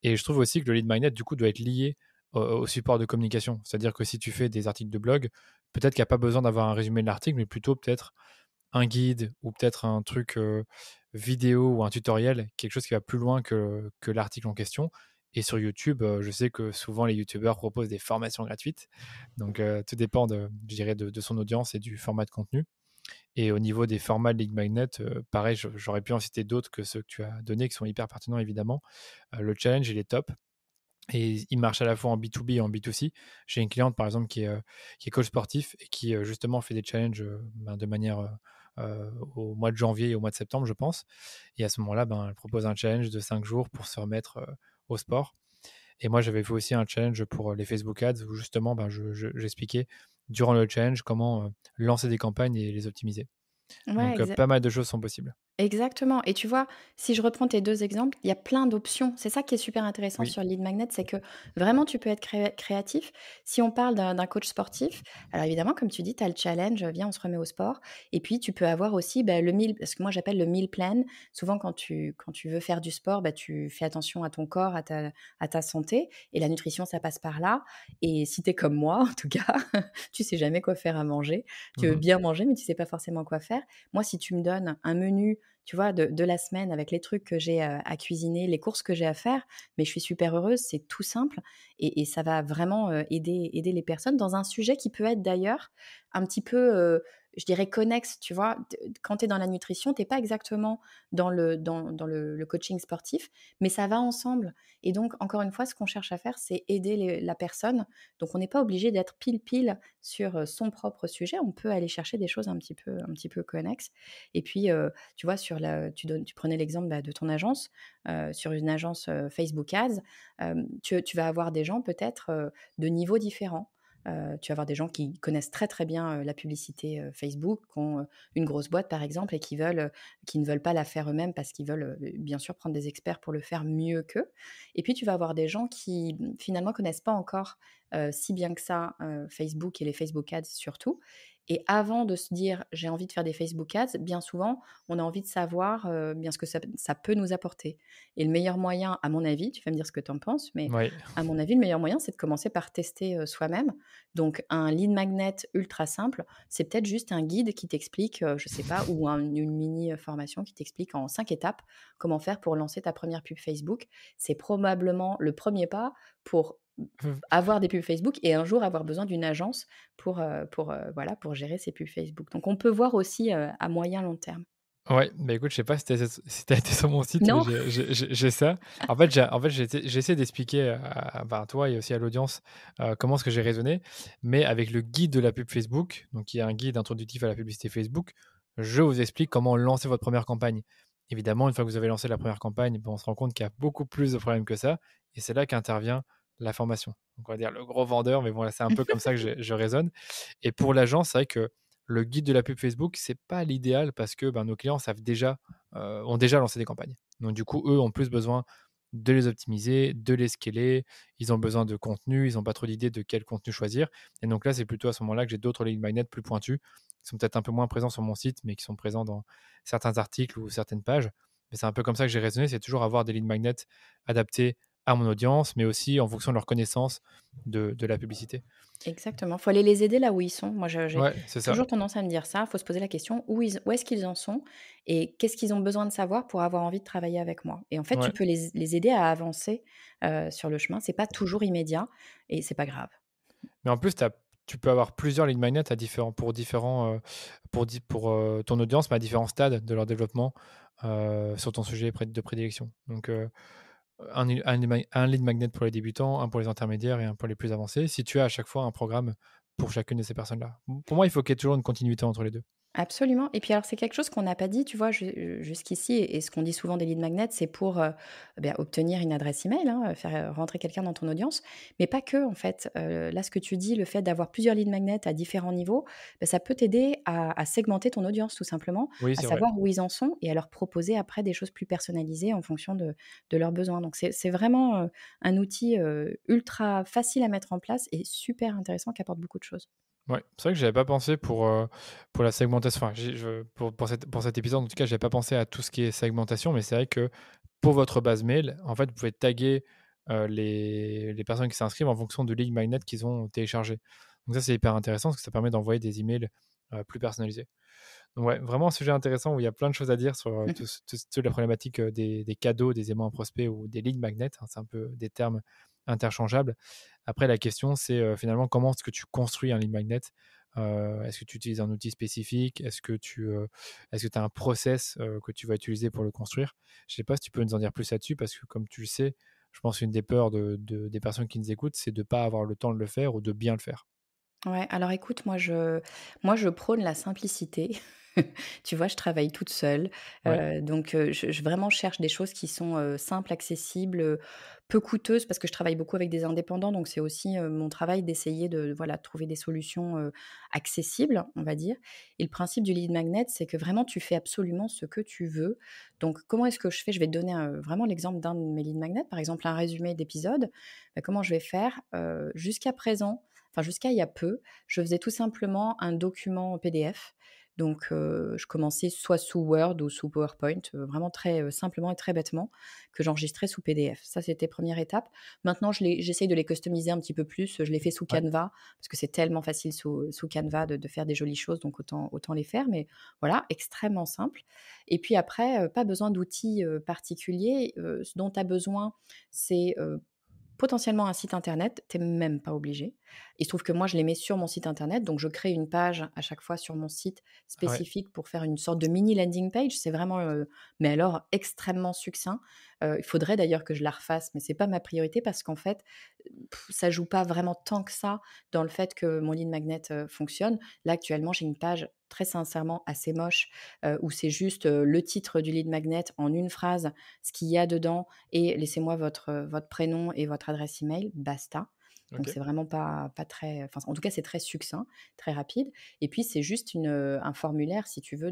Et je trouve aussi que le lead magnet, du coup, doit être lié au support de communication. C'est-à-dire que si tu fais des articles de blog, peut-être qu'il n'y a pas besoin d'avoir un résumé de l'article, mais plutôt peut-être un guide ou peut-être un truc vidéo ou un tutoriel, quelque chose qui va plus loin que l'article en question. Et sur YouTube, je sais que souvent les YouTubeurs proposent des formations gratuites. Donc, tout dépend je dirais, de son audience et du format de contenu. Et au niveau des formats de League Magnet, pareil, j'aurais pu en citer d'autres que ceux que tu as donnés, qui sont hyper pertinents évidemment. Le challenge, il est top. Et il marche à la fois en B2B et en B2C. J'ai une cliente, par exemple, qui est coach sportif et qui, justement, fait des challenges de manière au mois de janvier et au mois de septembre, je pense. Et à ce moment-là, elle propose un challenge de 5 jours pour se remettre au sport. Et moi, j'avais fait aussi un challenge pour les Facebook Ads où, justement, j'expliquais durant le challenge comment lancer des campagnes et les optimiser. Ouais, Donc, pas mal de choses sont possibles. Exactement et tu vois, si je reprends tes 2 exemples, il y a plein d'options. C'est ça qui est super intéressant Oui. sur le lead magnet, c'est que vraiment tu peux être créatif. Si on parle d'un coach sportif, alors évidemment comme tu dis, tu as le challenge, viens on se remet au sport et puis tu peux avoir aussi, bah, le meal ce que moi j'appelle le meal plan. Souvent quand tu veux faire du sport, bah, tu fais attention à ton corps, à ta santé et la nutrition ça passe par là et si tu es comme moi en tout cas, tu sais jamais quoi faire à manger. Tu veux Mmh. bien manger mais tu sais pas forcément quoi faire. Moi si tu me donnes un menu tu vois, de la semaine avec les trucs que j'ai, à cuisiner, les courses que j'ai à faire, mais je suis super heureuse, c'est tout simple et ça va vraiment, aider les personnes dans un sujet qui peut être d'ailleurs un petit peu, je dirais connexe, tu vois? Quand tu es dans la nutrition, tu es pas exactement dans le coaching sportif, mais ça va ensemble et donc encore une fois, ce qu'on cherche à faire, c'est aider la personne. Donc on n'est pas obligé d'être pile sur, son propre sujet. On peut aller chercher des choses un petit peu connexes et puis, tu vois, tu prenais l'exemple, bah, de ton agence, sur une agence, Facebook Ads, tu vas avoir des gens peut-être, de niveaux différents. Tu vas avoir des gens qui connaissent très, très bien, la publicité, Facebook, qui ont, une grosse boîte par exemple et qui ne veulent pas la faire eux-mêmes parce qu'ils veulent, bien sûr prendre des experts pour le faire mieux qu'eux. Et puis tu vas avoir des gens qui, finalement connaissent pas encore, si bien que ça, Facebook et les Facebook Ads surtout et avant de se dire: «J'ai envie de faire des Facebook Ads», bien souvent, on a envie de savoir, bien ce que ça peut nous apporter. Et le meilleur moyen, à mon avis, tu vas me dire ce que tu en penses, mais Ouais. à mon avis, le meilleur moyen, c'est de commencer par tester, soi-même. Donc un lead magnet ultra simple, c'est peut-être juste un guide qui t'explique, je sais pas, ou une mini, formation qui t'explique en 5 étapes comment faire pour lancer ta première pub Facebook. C'est probablement le premier pas pour avoir des pubs Facebook et un jour avoir besoin d'une agence voilà, pour gérer ses pubs Facebook. Donc on peut voir aussi, à moyen long terme. Ouais, bah, écoute, je sais pas si tu été sur mon site, mais Non? j'ai ça. En fait, j'ai essayé d'expliquer à toi et aussi à l'audience, comment est-ce que j'ai raisonné, mais avec le guide de la pub Facebook, donc qui est un guide introductif à la publicité Facebook, je vous explique comment lancer votre première campagne. Évidemment, une fois que vous avez lancé la première campagne, ben, on se rend compte qu'il y a beaucoup plus de problèmes que ça et c'est là qu'intervient la formation. Donc on va dire le gros vendeur, mais bon, là, c'est un peu comme ça que je raisonne et pour l'agence, c'est vrai que le guide de la pub Facebook, c'est pas l'idéal parce que, ben, nos clients ont déjà lancé des campagnes. Donc du coup, eux ont plus besoin de les optimiser, de les scaler. Ils ont besoin de contenu, ils ont pas trop d'idées de quel contenu choisir. Et donc là, c'est plutôt à ce moment-là que j'ai d'autres lead magnets plus pointus, qui sont peut-être un peu moins présents sur mon site, mais qui sont présents dans certains articles ou certaines pages. Mais c'est un peu comme ça que j'ai raisonné, c'est toujours avoir des lead magnets adaptés à mon audience, mais aussi en fonction de leur connaissance de la publicité. Exactement, faut aller les aider là où ils sont. Moi, j'ai Ouais, c'est ça. toujours tendance à me dire ça. Faut se poser la question où est-ce qu'ils en sont et qu'est-ce qu'ils ont besoin de savoir pour avoir envie de travailler avec moi? Et en fait, tu Ouais. peux les aider à avancer, sur le chemin. C'est pas toujours immédiat et c'est pas grave. Mais en plus, tu peux avoir plusieurs lead magnets à pour ton audience, mais à différents stades de leur développement, sur ton sujet de prédilection. Donc, un lead magnet pour les débutants, un pour les intermédiaires et un pour les plus avancés, si tu as à chaque fois un programme pour chacune de ces personnes-là. Pour moi, il faut qu'il y ait toujours une continuité entre les 2. Absolument et puis alors c'est quelque chose qu'on n'a pas dit, tu vois? Jusqu'ici et ce qu'on dit souvent des lead magnets, c'est pour, obtenir une adresse email, hein, faire, rentrer quelqu'un dans ton audience, mais pas que en fait. Là, ce que tu dis, le fait d'avoir plusieurs lead magnets à différents niveaux, ça peut t'aider à segmenter ton audience tout simplement, Oui, à c'est vrai. savoir où ils en sont et à leur proposer après des choses plus personnalisées en fonction de leurs besoins. Donc c'est vraiment, un outil, ultra facile à mettre en place et super intéressant qui apporte beaucoup de choses. Ouais, c'est vrai que j'avais pas pensé pour la segmentation. Enfin, pour cet épisode, en tout cas, j'avais pas pensé à tout ce qui est segmentation, mais c'est vrai que pour votre base mail, en fait, vous pouvez taguer les personnes qui s'inscrivent en fonction de lead magnet qu'ils ont téléchargé. Donc ça, c'est hyper intéressant parce que ça permet d'envoyer des emails plus personnalisés. Donc ouais, vraiment un sujet intéressant où il y a plein de choses à dire sur toute la problématique des cadeaux, des aimants à prospects ou des lead magnets, hein. C'est un peu des termes interchangeables. Après, la question, c'est finalement comment est-ce que tu construis un lead magnet. Est-ce que tu utilises un outil spécifique? Est-ce que tu as un process que tu vas utiliser pour le construire? Je ne sais pas si tu peux nous en dire plus là-dessus parce que comme tu le sais, je pense qu'une des peurs des personnes qui nous écoutent, c'est de ne pas avoir le temps de le faire ou de bien le faire. Ouais, alors écoute, moi je prône la simplicité. Tu vois, je travaille toute seule, Ouais, donc je vraiment cherche des choses qui sont, simples, accessibles, peu coûteuses parce que je travaille beaucoup avec des indépendants, donc c'est aussi, mon travail d'essayer de, voilà, trouver des solutions, accessibles, on va dire. Et le principe du lead magnet, c'est que vraiment tu fais absolument ce que tu veux. Donc comment est-ce que je fais? Je vais te donner, vraiment l'exemple d'un de mes lead magnets, par exemple un résumé d'épisode. Bah, comment je vais faire? Jusqu'à présent, enfin jusqu'à il y a peu, je faisais tout simplement un document PDF. Donc, je commençais soit sous Word ou sous PowerPoint, vraiment très, simplement et très bêtement, que j'enregistrais sous PDF. Ça, c'était première étape. Maintenant, j'essaye de les customiser un petit peu plus. Je les fais sous ouais. Canva, parce que c'est tellement facile sous Canva de faire des jolies choses, donc autant les faire. Mais voilà, extrêmement simple. Et puis après, pas besoin d'outils, particuliers. Ce dont tu as besoin, c'est, potentiellement un site internet, tu es même pas obligé. Il se trouve que moi, je les mets sur mon site internet, donc je crée une page à chaque fois sur mon site Ouais. spécifique pour faire une sorte de mini landing page. C'est vraiment, mais alors extrêmement succinct. Il faudrait d'ailleurs que je la refasse, mais c'est pas ma priorité parce qu'en fait, ça joue pas vraiment tant que ça dans le fait que mon lead magnet, fonctionne. Là, actuellement, j'ai une page très sincèrement assez moche, où c'est juste, le titre du lead magnet en une phrase, ce qu'il y a dedans et laissez-moi votre prénom et votre adresse email, basta. Donc OK. c'est vraiment pas très, enfin, en tout cas, c'est très succinct, très rapide. Et puis c'est juste un formulaire, si tu veux,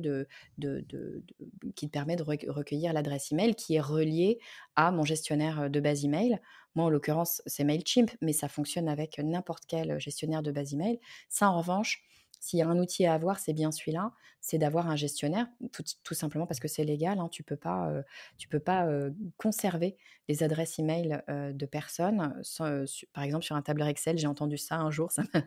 qui te permet de recueillir l'adresse email qui est reliée à mon gestionnaire, de base email. Moi, en l'occurrence, c'est Mailchimp, mais ça fonctionne avec n'importe quel gestionnaire de base email. Ça, en revanche, s'il y a un outil à avoir, c'est bien celui-là, c'est d'avoir un gestionnaire, tout simplement parce que c'est légal, hein. Tu peux pas, conserver les adresses email, de personnes par exemple, sur un tableur Excel. J'ai entendu ça un jour, ça m'a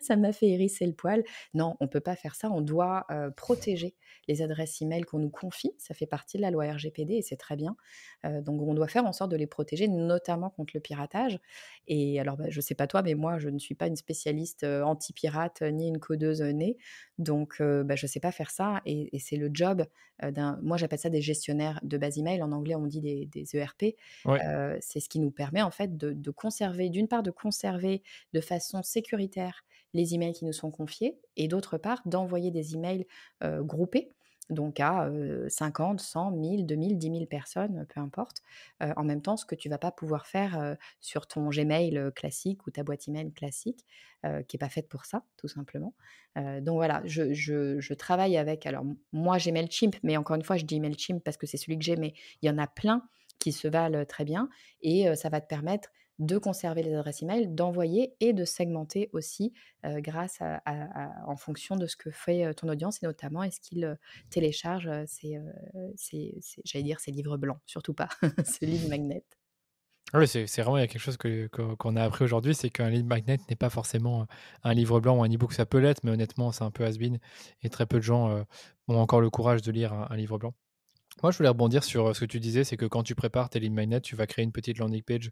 ça m'a fait hérisser le poil. Non, on ne peut pas faire ça, on doit, protéger les adresses email qu'on nous confie. Ça fait partie de la loi RGPD et c'est très bien. Donc on doit faire en sorte de les protéger, notamment contre le piratage. Et alors, bah, je ne sais pas toi, mais moi, je ne suis pas une spécialiste, anti-pirate, ni une codeuse, née. Donc bah, je ne sais pas faire ça et c'est le job, moi j'appelle ça des gestionnaires de base email. En anglais, on dit des ERP. Ouais. C'est ce qui nous permet en fait de conserver, d'une part de conserver de façon sécuritaire les emails qui nous sont confiés et d'autre part d'envoyer des emails, groupés, donc à, 50, 100, 1000, 2000, 10 000 personnes, peu importe. En même temps, ce que tu vas pas pouvoir faire, sur ton Gmail, classique ou ta boîte email classique, qui est pas faite pour ça, tout simplement. Donc voilà, je travaille avec, alors moi j'ai Mailchimp, mais encore une fois, je dis Mailchimp parce que c'est celui que j'ai, mais il y en a plein qui se valent, très bien. Et ça va te permettre de conserver les adresses email, d'envoyer et de segmenter aussi, grâce en fonction de ce que fait, ton audience et notamment est-ce qu'il, télécharge, j'allais dire ses livres blancs, surtout pas, ce lead magnet. Ouais, c'est vraiment il y a quelque chose qu'on a appris aujourd'hui, c'est qu'un lead magnet n'est pas forcément, un livre blanc ou un e-book. Ça peut l'être, mais honnêtement, c'est un peu has-been et très peu de gens, ont encore le courage de lire un livre blanc. Moi, je voulais rebondir sur, ce que tu disais, c'est que quand tu prépares tes lead magnets, tu vas créer une petite landing page,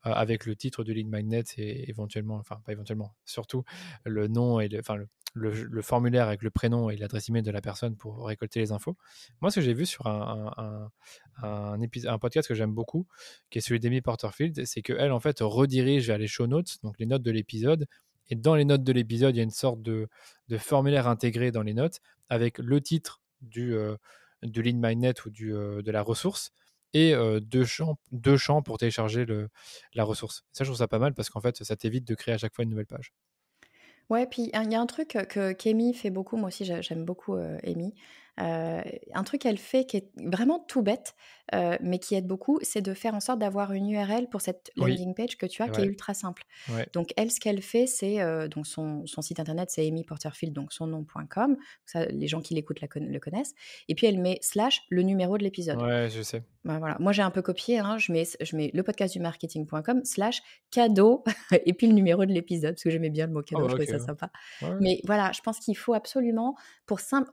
avec le titre du lead magnet et éventuellement, enfin pas éventuellement, surtout le nom et le formulaire avec le prénom et l'adresse email de la personne pour récolter les infos. Moi, ce que j'ai vu sur un podcast que j'aime beaucoup, qui est celui d'Amy Porterfield, c'est qu'elle, en fait, redirige vers les show notes, donc les notes de l'épisode. Et dans les notes de l'épisode, il y a une sorte de formulaire intégré dans les notes avec le titre du lead magnet ou de la ressource et deux champs pour télécharger la ressource. Ça, je trouve ça pas mal parce qu'en fait, ça t'évite de créer à chaque fois une nouvelle page. Ouais, puis il y a un truc, que qu'Amy fait beaucoup, moi aussi j'aime beaucoup, Amy. Un truc qu'elle fait qui est vraiment tout bête, mais qui aide beaucoup, c'est de faire en sorte d'avoir une URL pour cette Oui, landing page que tu as c'est qui est vrai. ultra simple. Ouais. Donc elle, ce qu'elle fait, c'est, donc son site internet, c'est Amy Porterfield, donc son nom.com. Ça, les gens qui l'écoutent le connaissent. Et puis elle met slash le numéro de l'épisode. Ouais, je sais. Bah, voilà. Moi, j'ai un peu copié, hein, je mets lepodcastdumarketing.com slash cadeau et puis le numéro de l'épisode, parce que j'aimais bien le mot Ah cadeau, bah, je trouvais OK, ça ouais. sympa. Ouais, ouais. Mais voilà, je pense qu'il faut absolument,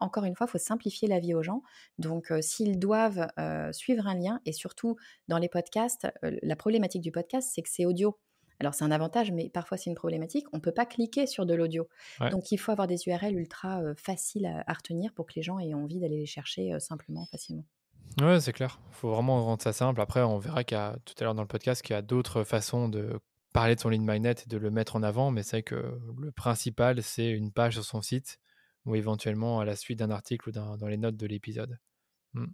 encore une fois, il faut simplifier la vie aux gens. Donc, s'ils doivent, suivre un lien et surtout dans les podcasts, la problématique du podcast, c'est que c'est audio. Alors c'est un avantage, mais parfois c'est une problématique. On ne peut pas cliquer sur de l'audio. Ouais. Donc il faut avoir des URL ultra, faciles à retenir pour que les gens aient envie d'aller les chercher, simplement, facilement. Ouais, c'est clair. Faut vraiment rendre ça simple. Après, on verra qu'il y a tout à l'heure dans le podcast qu'il y a d'autres façons de parler de son lead magnet et de le mettre en avant, mais c'est vrai que le principal, c'est une page sur son site ou éventuellement à la suite d'un article ou dans les notes de l'épisode. Mmh.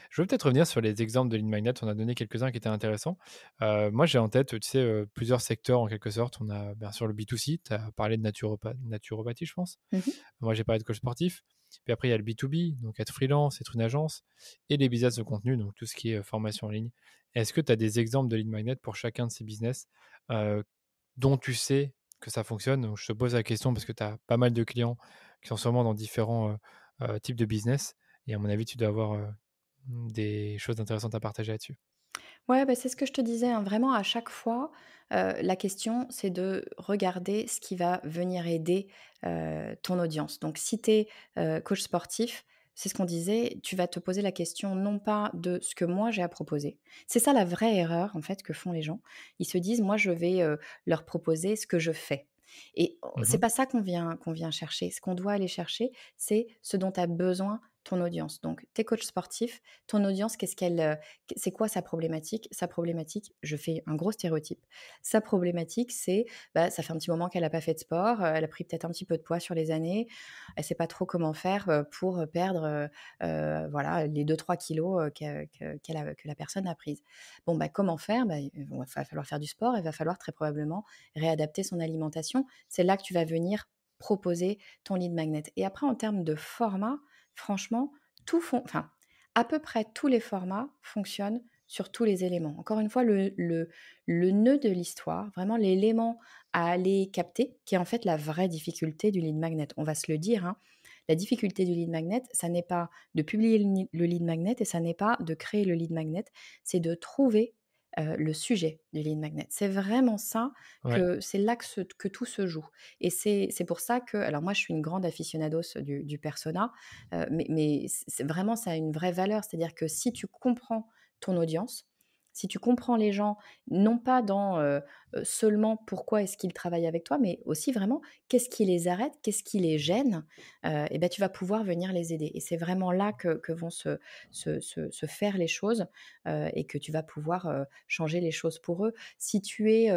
Je veux peut-être revenir sur les exemples de lead magnet. On a donné quelques-uns qui étaient intéressants. Moi, j'ai en tête, tu sais, plusieurs secteurs en quelque sorte. On a bien sûr le B2C, tu as parlé de naturopathie, je pense. Mmh. Moi, j'ai parlé de coach sportif. Puis après, il y a le B2B, donc être freelance, être une agence, et les business de contenu, donc tout ce qui est formation en ligne. Est-ce que tu as des exemples de lead magnet pour chacun de ces business euh, dont tu sais que ça fonctionne? Donc, je te pose la question parce que tu as pas mal de clients qui sont sûrement dans différents types de business. Et à mon avis, tu dois avoir des choses intéressantes à partager là-dessus. Ouais, bah, c'est ce que je te disais, hein, vraiment à chaque fois, la question c'est de regarder ce qui va venir aider, ton audience. Donc si tu es, coach sportif, c'est ce qu'on disait, tu vas te poser la question non pas de ce que moi j'ai à proposer. C'est ça la vraie erreur en fait que font les gens. Ils se disent: «Moi je vais, leur proposer ce que je fais» et c'est Mhm. pas ça qu'on vient chercher. Ce qu'on doit aller chercher, c'est ce dont a besoin ton audience. Donc tu es coach sportif, ton audience, qu'est-ce qu'elle, c'est quoi sa problématique? Sa problématique, je fais un gros stéréotype. Sa problématique, c'est, bah, ça fait un petit moment qu'elle a pas fait de sport, elle a pris peut-être un petit peu de poids sur les années, elle sait pas trop comment faire, pour, perdre, voilà, les 2-3 kilos, que la personne a prises. Bon, bah, comment faire? Bah, il va falloir faire du sport, il va falloir très probablement réadapter son alimentation. C'est là que tu vas venir proposer ton lead magnet et après en termes de format, franchement, enfin, à peu près tous les formats fonctionnent sur tous les éléments. Encore une fois, le nœud de l'histoire, vraiment l'élément à aller capter, qui est en fait la vraie difficulté du lead magnet. On va se le dire, hein, la difficulté du lead magnet, ça n'est pas de publier le lead magnet et ça n'est pas de créer le lead magnet, c'est de trouver le sujet du lead magnet. C'est vraiment ça, Ouais. que c'est là que tout se joue. Et c'est pour ça que, alors moi je suis une grande aficionados du persona, mais c'est vraiment, ça a une vraie valeur. C'est-à-dire que si tu comprends ton audience, si tu comprends les gens, non pas dans seulement pourquoi est-ce qu'ils travaillent avec toi, mais aussi vraiment qu'est-ce qui les arrête, qu'est-ce qui les gêne, et ben tu vas pouvoir venir les aider. Et c'est vraiment là que vont se faire les choses, et que tu vas pouvoir changer les choses pour eux. Si tu es,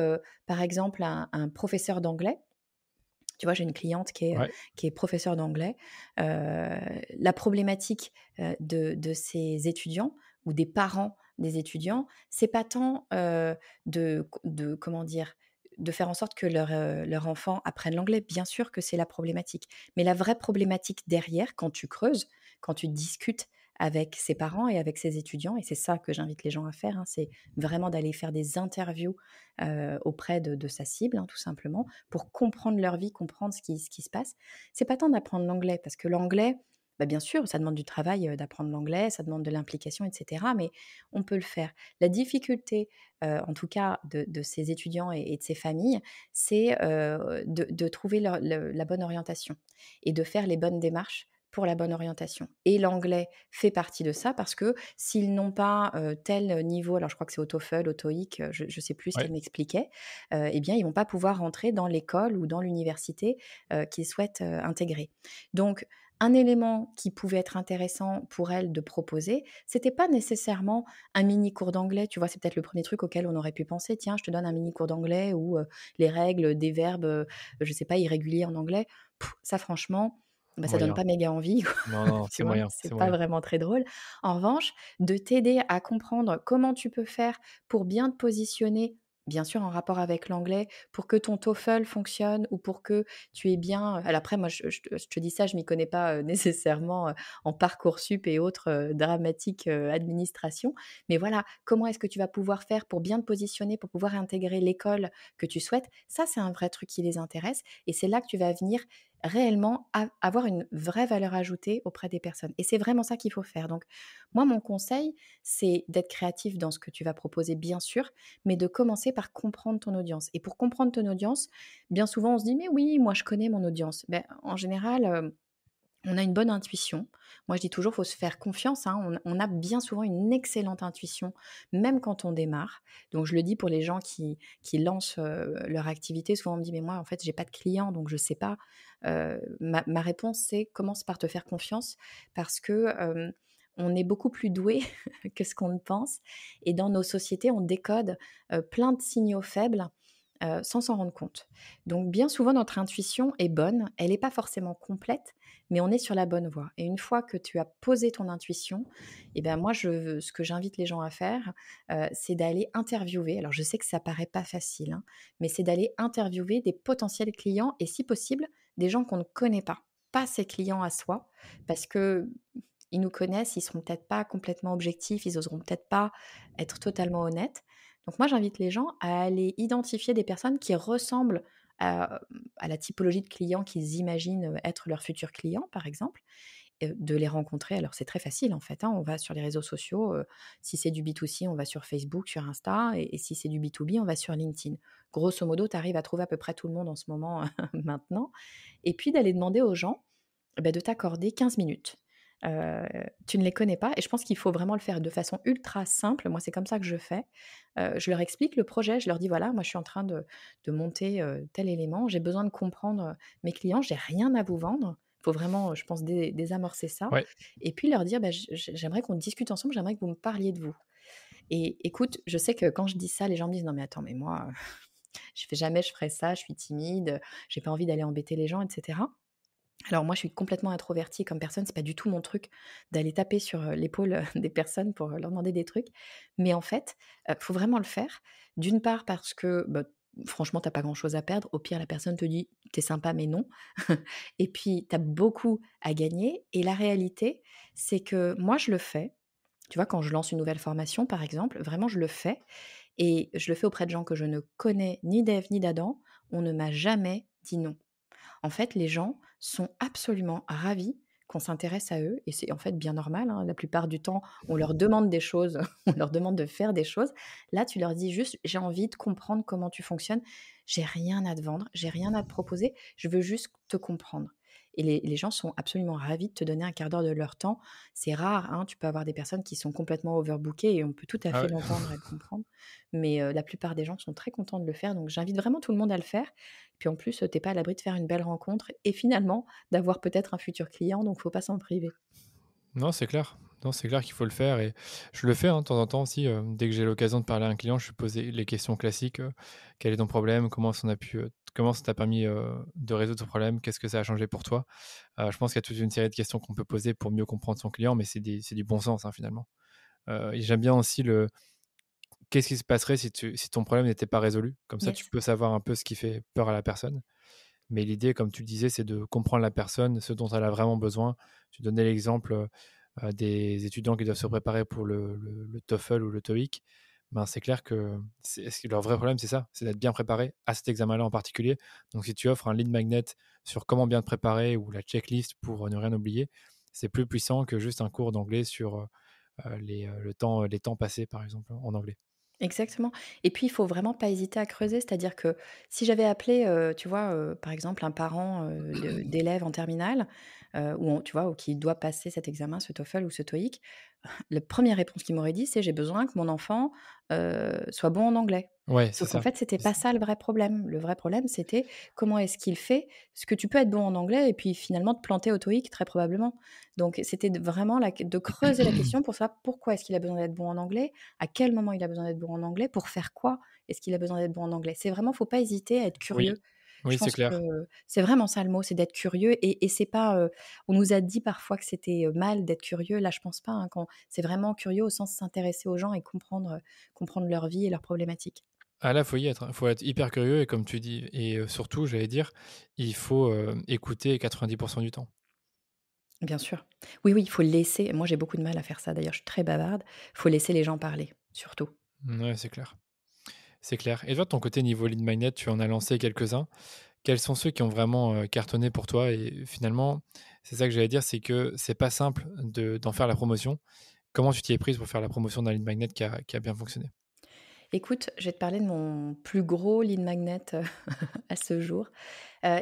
par exemple, un professeur d'anglais, tu vois, j'ai une cliente Ouais. qui est professeure d'anglais. La problématique, de ses étudiants ou des parents des étudiants, c'est pas tant, de comment dire? De faire en sorte que leur enfant apprenne l'anglais. Bien sûr que c'est la problématique, mais la vraie problématique derrière, quand tu creuses, quand tu discutes avec ses parents et avec ses étudiants, et c'est ça que j'invite les gens à faire, hein, c'est vraiment d'aller faire des interviews, auprès de sa cible, hein, tout simplement, pour comprendre leur vie, comprendre ce qui se passe. C'est pas tant d'apprendre l'anglais, parce que l'anglais, bah, bien sûr, ça demande du travail, d'apprendre l'anglais, ça demande de l'implication, et cetera, mais on peut le faire. La difficulté, en tout cas de ces étudiants et de ces familles, c'est, de trouver la bonne orientation et de faire les bonnes démarches pour la bonne orientation. Et l'anglais fait partie de ça, parce que s'ils n'ont pas, tel niveau, alors je crois que c'est au TOEFL, au TOEIC, je ne sais plus ce Ouais. qu'elle m'expliquait, eh bien, ils vont pas pouvoir rentrer dans l'école ou dans l'université, qu'ils souhaitent, intégrer. Donc un élément qui pouvait être intéressant pour elle de proposer, c'était pas nécessairement un mini cours d'anglais, tu vois? C'est peut-être le premier truc auquel on aurait pu penser: «Tiens, je te donne un mini cours d'anglais ou, les règles des verbes, je sais pas, irréguliers en anglais». Ça franchement, bah, ça donne Moyen. pas méga envie, Non, non, tu c'est vois? moyen, c'est C'est pas moyen. vraiment très drôle. En revanche, de t'aider à comprendre comment tu peux faire pour bien te positionner, bien sûr en rapport avec l'anglais, pour que ton TOEFL fonctionne ou pour que tu aies bien, alors après moi je te dis ça, je m'y connais pas, nécessairement, en Parcoursup et autres, dramatiques, administration. Mais voilà, comment est-ce que tu vas pouvoir faire pour bien te positionner, pour pouvoir intégrer l'école que tu souhaites? Ça, c'est un vrai truc qui les intéresse et c'est là que tu vas venir réellement avoir une vraie valeur ajoutée auprès des personnes et c'est vraiment ça qu'il faut faire. Donc moi, mon conseil, c'est d'être créatif dans ce que tu vas proposer, bien sûr, mais de commencer par comprendre ton audience et pour comprendre ton audience, bien souvent, on se dit: «Mais oui, moi je connais mon audience». Ben en général, on a une bonne intuition. Moi, je dis toujours, faut se faire confiance, hein. On a bien souvent une excellente intuition, même quand on démarre. Donc je le dis pour les gens qui lancent, leur activité. Souvent, on me dit: «Mais moi, en fait, j'ai pas de clients, donc je sais pas». Ma réponse, c'est: «Commence par te faire confiance» parce que, on est beaucoup plus doué que ce qu'on ne pense et dans nos sociétés, on décode, plein de signaux faibles, sans s'en rendre compte. Donc bien souvent, notre intuition est bonne, elle n'est pas forcément complète, mais on est sur la bonne voie et une fois que tu as posé ton intuition et ben, moi, ce que j'invite les gens à faire, c'est d'aller interviewer. Alors je sais que ça paraît pas facile, hein, mais c'est d'aller interviewer des potentiels clients et si possible, des gens qu'on ne connaît pas. Pas ses clients à soi, parce que ils nous connaissent, ils seront peut-être pas complètement objectifs, ils oseront peut-être pas être totalement honnêtes. Donc moi, j'invite les gens à aller identifier des personnes qui ressemblent à la typologie de clients qu'ils imaginent être leurs futurs clients, par exemple, de les rencontrer. Alors c'est très facile en fait, hein, on va sur les réseaux sociaux, si c'est du B2C, on va sur Facebook, sur Insta et si c'est du B2B, on va sur LinkedIn. Grosso modo, tu arrives à trouver à peu près tout le monde en ce moment maintenant et puis d'aller demander aux gens, bah, de t'accorder 15 minutes. Heu, Tu ne les connais pas et je pense qu'il faut vraiment le faire de façon ultra simple. Moi, c'est comme ça que je fais. Je leur explique le projet, je leur dis: «Voilà, moi, je suis en train de monter, tel élément. J'ai besoin de comprendre, mes clients. J'ai rien à vous vendre». Il faut vraiment, je pense, désamorcer ça Ouais. et puis leur dire: «Bah, j'aimerais qu'on discute ensemble, j'aimerais que vous me parliez de vous» et écoute, je sais que quand je dis ça, les gens me disent: «Non mais attends, mais moi, je ferais ça, je suis timide, j'ai pas envie d'aller embêter les gens» et cetera. Alors moi, je suis complètement introvertie comme personne, c'est pas du tout mon truc d'aller taper sur, l'épaule, des personnes pour, leur demander des trucs. Mais en fait, faut vraiment le faire. D'une part parce que, bah, franchement, tu as pas grand-chose à perdre. Au pire, la personne te dit: «Tu es sympa, mais non». Et puis, tu as beaucoup à gagner et la réalité, c'est que moi, je le fais. Tu vois, quand je lance une nouvelle formation, par exemple, vraiment, je le fais et je le fais auprès de gens que je ne connais ni d'Ève ni d'Adam. On ne m'a jamais dit non. En fait, les gens sont absolument ravis qu'on s'intéresse à eux et c'est en fait bien normal, hein. La plupart du temps, on leur demande des choses, on leur demande de faire des choses. Là, tu leur dis juste: «J'ai envie de comprendre comment tu fonctionnes. J'ai rien à te vendre, j'ai rien à te proposer, je veux juste te comprendre» et les gens sont absolument ravis de te donner un quart d'heure de leur temps. C'est rare, hein, tu peux avoir des personnes qui sont complètement overbookées et on peut tout à Ah fait ouais. l'entendre et le comprendre, mais la plupart des gens sont très contents de le faire, donc j'invite vraiment tout le monde à le faire. Puis en plus, tu pas à l'abri de faire une belle rencontre et finalement d'avoir peut-être un futur client, donc faut pas s'en priver. Non, c'est clair. Non, c'est clair qu'il faut le faire et je le fais, hein, de temps en temps aussi, dès que j'ai l'occasion de parler à un client, je lui pose les questions classiques, «Quel est ton problème? Comment ça t'a permis, de résoudre ce problème? Qu'est-ce que ça a changé pour toi?» Je pense qu'il y a toute une série de questions qu'on peut poser pour mieux comprendre son client, mais c'est du bon sens, hein, finalement. Et j'aime bien aussi le qu'est-ce qui se passerait si ton problème n'était pas résolu? Comme ça, tu Yes. peux savoir un peu ce qui fait peur à la personne. Mais l'idée, comme tu le disais, c'est de comprendre la personne, ce dont elle a vraiment besoin. Tu donnais l'exemple, des étudiants qui doivent se préparer pour le TOEFL ou le TOEIC. Ben, c'est clair que leur vrai problème, c'est ça, c'est d'être bien préparé à cet examen-là en particulier. Donc si tu offres un lead magnet sur comment bien te préparer ou la checklist pour, ne rien oublier, c'est plus puissant que juste un cours d'anglais sur, les temps passés, par exemple, en anglais. Exactement et puis il faut vraiment pas hésiter à creuser. C'est-à-dire que si j'avais appelé, tu vois, par exemple un parent, d'élèves en terminale, tu vois, ou qui doit passer cet examen, ce TOEFL ou ce TOEIC, la première réponse qu'il m'aurait dit, c'est: «J'ai besoin que mon enfant, soit bon en anglais». Ouais, c'est Sauf qu'en ça. fait, c'était pas ça le vrai problème. Le vrai problème, c'était comment est-ce qu'il fait? Parce que tu peux être bon en anglais et puis finalement te planter au TOEIC très probablement. Donc c'était vraiment de creuser la question pour savoir pourquoi est-ce qu'il a besoin d'être bon en anglais? À quel moment il a besoin d'être bon en anglais? Pour faire quoi est-ce qu'il a besoin d'être bon en anglais? C'est vraiment faut pas hésiter à être Oui, curieux. Je oui, c'est pense que clair. c'est vraiment ça le mot, c'est d'être curieux et c'est pas, on nous a dit parfois que c'était, mal d'être curieux. Là, je pense pas, hein, quand c'est vraiment curieux au sens s'intéresser aux gens et comprendre leur vie et leurs problématiques. Ah là, faut y être, hein. Faut être hyper curieux et comme tu dis et surtout, j'allais dire, il faut, écouter 90 du temps. Bien sûr. Oui, oui, il faut laisser moi j'ai beaucoup de mal à faire ça d'ailleurs, je suis très bavarde. Il faut laisser les gens parler, surtout. Ouais, c'est clair. C'est clair et toi, de ton côté, niveau lead magnet, tu en as lancé quelques-uns. Quels sont ceux qui ont vraiment, cartonné pour toi? Et finalement, c'est ça que j'allais dire, c'est que c'est pas simple d'en faire la promotion. Comment tu t'y es prise pour faire la promotion d'un lead magnet qui a bien fonctionné? Écoute, je vais te parler de mon plus gros lead magnet, à ce jour.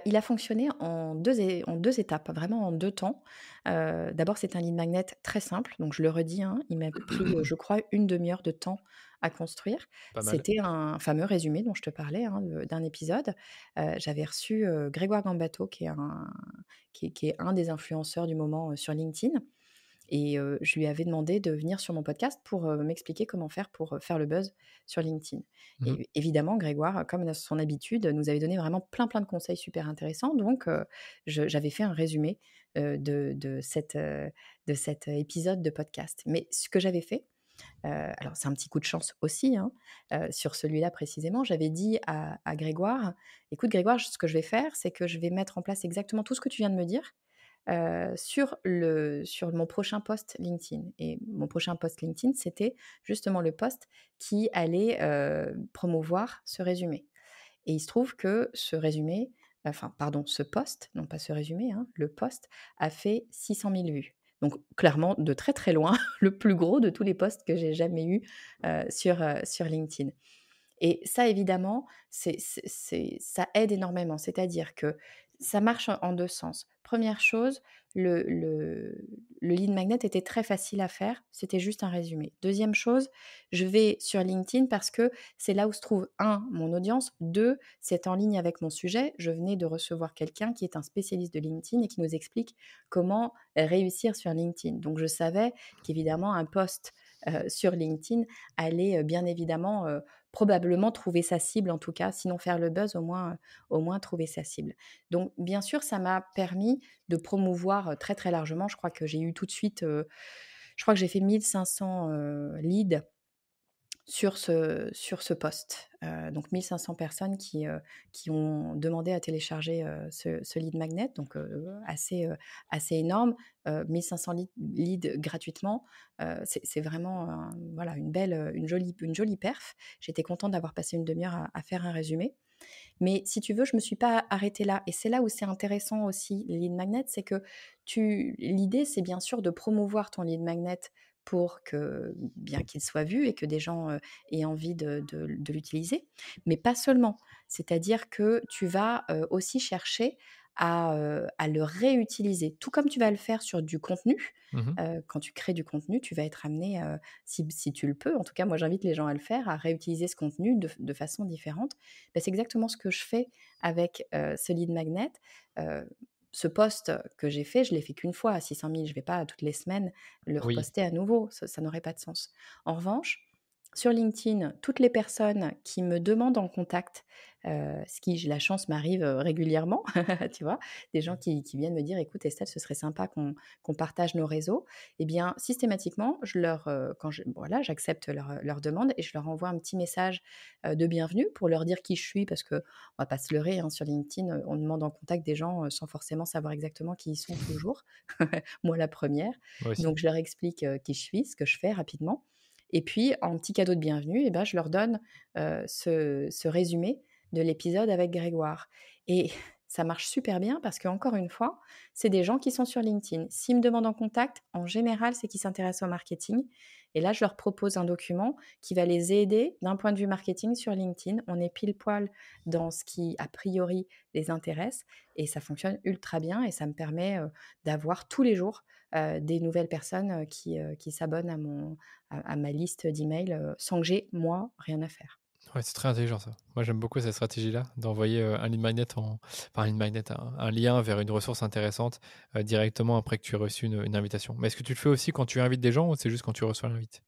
Il a fonctionné en 2 étapes, vraiment en 2 temps. D'abord, c'est un lead magnet très simple, donc je le redis, hein, il m'a pris, je crois, une demi heure de temps à construire. Pas mal. C'était un fameux résumé dont je te parlais, hein, d'un épisode. J'avais reçu, Grégoire Gambato qui est un des influenceurs du moment, sur LinkedIn et je lui avais demandé de venir sur mon podcast pour, m'expliquer comment faire pour, faire le buzz sur LinkedIn. Mmh. Et évidemment, Grégoire, comme à son habitude, nous avait donné vraiment plein de conseils super intéressants. Donc j'avais fait un résumé, de cet épisode de podcast. Mais ce que j'avais fait, alors c'est un petit coup de chance aussi, hein, sur celui-là précisément, j'avais dit à Grégoire: «Écoute Grégoire, ce que je vais faire, c'est que je vais mettre en place exactement tout ce que tu viens de me dire, sur mon prochain post LinkedIn». Et mon prochain post LinkedIn, c'était justement le post qui allait, promouvoir ce résumé. Et il se trouve que ce résumé, enfin pardon, ce post, non pas ce résumé, hein, le post a fait 600 000 vues. Donc clairement, de très, très loin, le plus gros de tous les posts que j'ai jamais eu, sur LinkedIn. Et ça évidemment, ça aide énormément. C'est-à-dire que ça marche en 2 sens. Première chose, le lead magnet était très facile à faire, c'était juste un résumé. Deuxième chose, je vais sur LinkedIn parce que c'est là où se trouve un mon audience, 2 c'est en ligne avec mon sujet. Je venais de recevoir quelqu'un qui est un spécialiste de LinkedIn et qui nous explique comment réussir sur LinkedIn. Donc je savais qu'évidemment un post, sur LinkedIn allait, bien évidemment, probablement trouver sa cible en tout cas, sinon faire le buzz, au moins trouver sa cible. Donc bien sûr, ça m'a permis de promouvoir, très, très largement. Je crois que j'ai eu tout de suite, je crois que j'ai fait 1 500, leads sur ce post. Donc 1 500 personnes qui ont demandé à télécharger, ce lead magnet, donc assez énorme. 1 500 leads gratuitement, c'est vraiment voilà une jolie perf. J'étais contente d'avoir passé une demi heure à faire un résumé. Mais si tu veux, je me suis pas arrêtée là et c'est là où c'est intéressant aussi les lead magnets, c'est que l'idée, c'est bien sûr de promouvoir ton lead magnet pour que bien qu'il soit vu et que des gens, aient envie de l'utiliser, mais pas seulement. C'est-à-dire que tu vas, aussi chercher à le réutiliser. Tout comme tu vas le faire sur du contenu, Mmh. quand tu crées du contenu, tu vas être amené, si tu le peux, en tout cas moi j'invite les gens à le faire, à réutiliser ce contenu de façon différente. Bah, c'est exactement ce que je fais avec, ce lead magnet. Heu, Ce post que j'ai fait, je l'ai fait qu'une fois à 600 000. Je ne vais pas toutes les semaines le Oui. reposter à nouveau, ça n'aurait pas de sens. En revanche, sur LinkedIn, toutes les personnes qui me demandent en contact, ce qui, j'ai la chance, m'arrive, régulièrement, tu vois? Des gens qui viennent me dire: «Écoute Estelle, ce serait sympa qu'on partage nos réseaux». Eh bien, systématiquement, quand voilà, j'accepte leur demande et je leur envoie un petit message, de bienvenue pour leur dire qui je suis parce qu'on va pas se leurrer, hein, sur LinkedIn, on demande en contact des gens, sans forcément savoir exactement qui ils sont toujours. Moi la première. Moi aussi. Donc je leur explique, qui je suis, ce que je fais rapidement et puis en petit cadeau de bienvenue et ben, je leur donne, ce résumé de l'épisode avec Grégoire et ça marche super bien parce qu'encore une fois, c'est des gens qui sont sur LinkedIn. S'ils me demandent en contact, en général, c'est qu'ils s'intéressent au marketing et là, je leur propose un document qui va les aider d'un point de vue marketing sur LinkedIn. On est pile poil dans ce qui, a priori, les intéresse et ça fonctionne ultra bien et ça me permet, d'avoir tous les jours, des nouvelles personnes, qui s'abonnent à ma liste d'emails, sans que j'ai, moi, rien à faire. Ouais, c'est très intelligent ça. Moi, j'aime beaucoup cette stratégie-là, d'envoyer, un lead magnet enfin un lead magnet, un lien vers une ressource intéressante, directement après que tu aies reçu une invitation. Mais est-ce que tu le fais aussi quand tu invites des gens ou c'est juste quand tu reçois l'invite?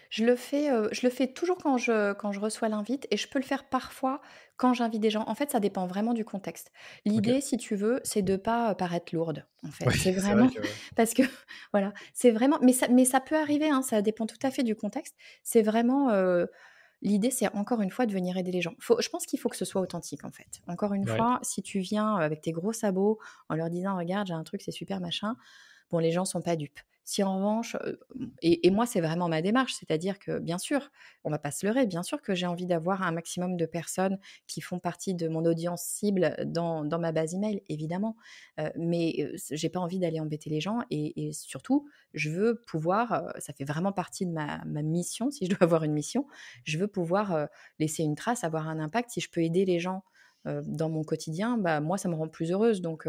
Je le fais toujours quand je reçois l'invite et je peux le faire parfois quand j'invite des gens. En fait, ça dépend vraiment du contexte. OK. L'idée, si tu veux, c'est de pas, paraître lourde, en fait. Oui, C'est c'est vrai vraiment que parce que voilà, c'est vraiment mais ça peut arriver, hein, ça dépend tout à fait du contexte. C'est vraiment, l'idée, c'est encore une fois de venir aider les gens. Je pense qu'il faut que ce soit authentique, en fait. Encore une ouais. fois, si tu viens, avec tes gros sabots en leur disant: «Regarde, j'ai un truc, c'est super machin», bon, les gens sont pas dupes. Si en revanche, et moi, c'est vraiment ma démarche, c'est-à-dire que bien sûr, on va pas se leurrer, bien sûr que j'ai envie d'avoir un maximum de personnes qui font partie de mon audience cible dans ma base email, évidemment. Mais, j'ai pas envie d'aller embêter les gens et surtout, je veux pouvoir, ça fait vraiment partie de ma mission, si je dois avoir une mission, je veux pouvoir, laisser une trace, avoir un impact. Si je peux aider les gens, dans mon quotidien, bah, moi, ça me rend plus heureuse. Donc,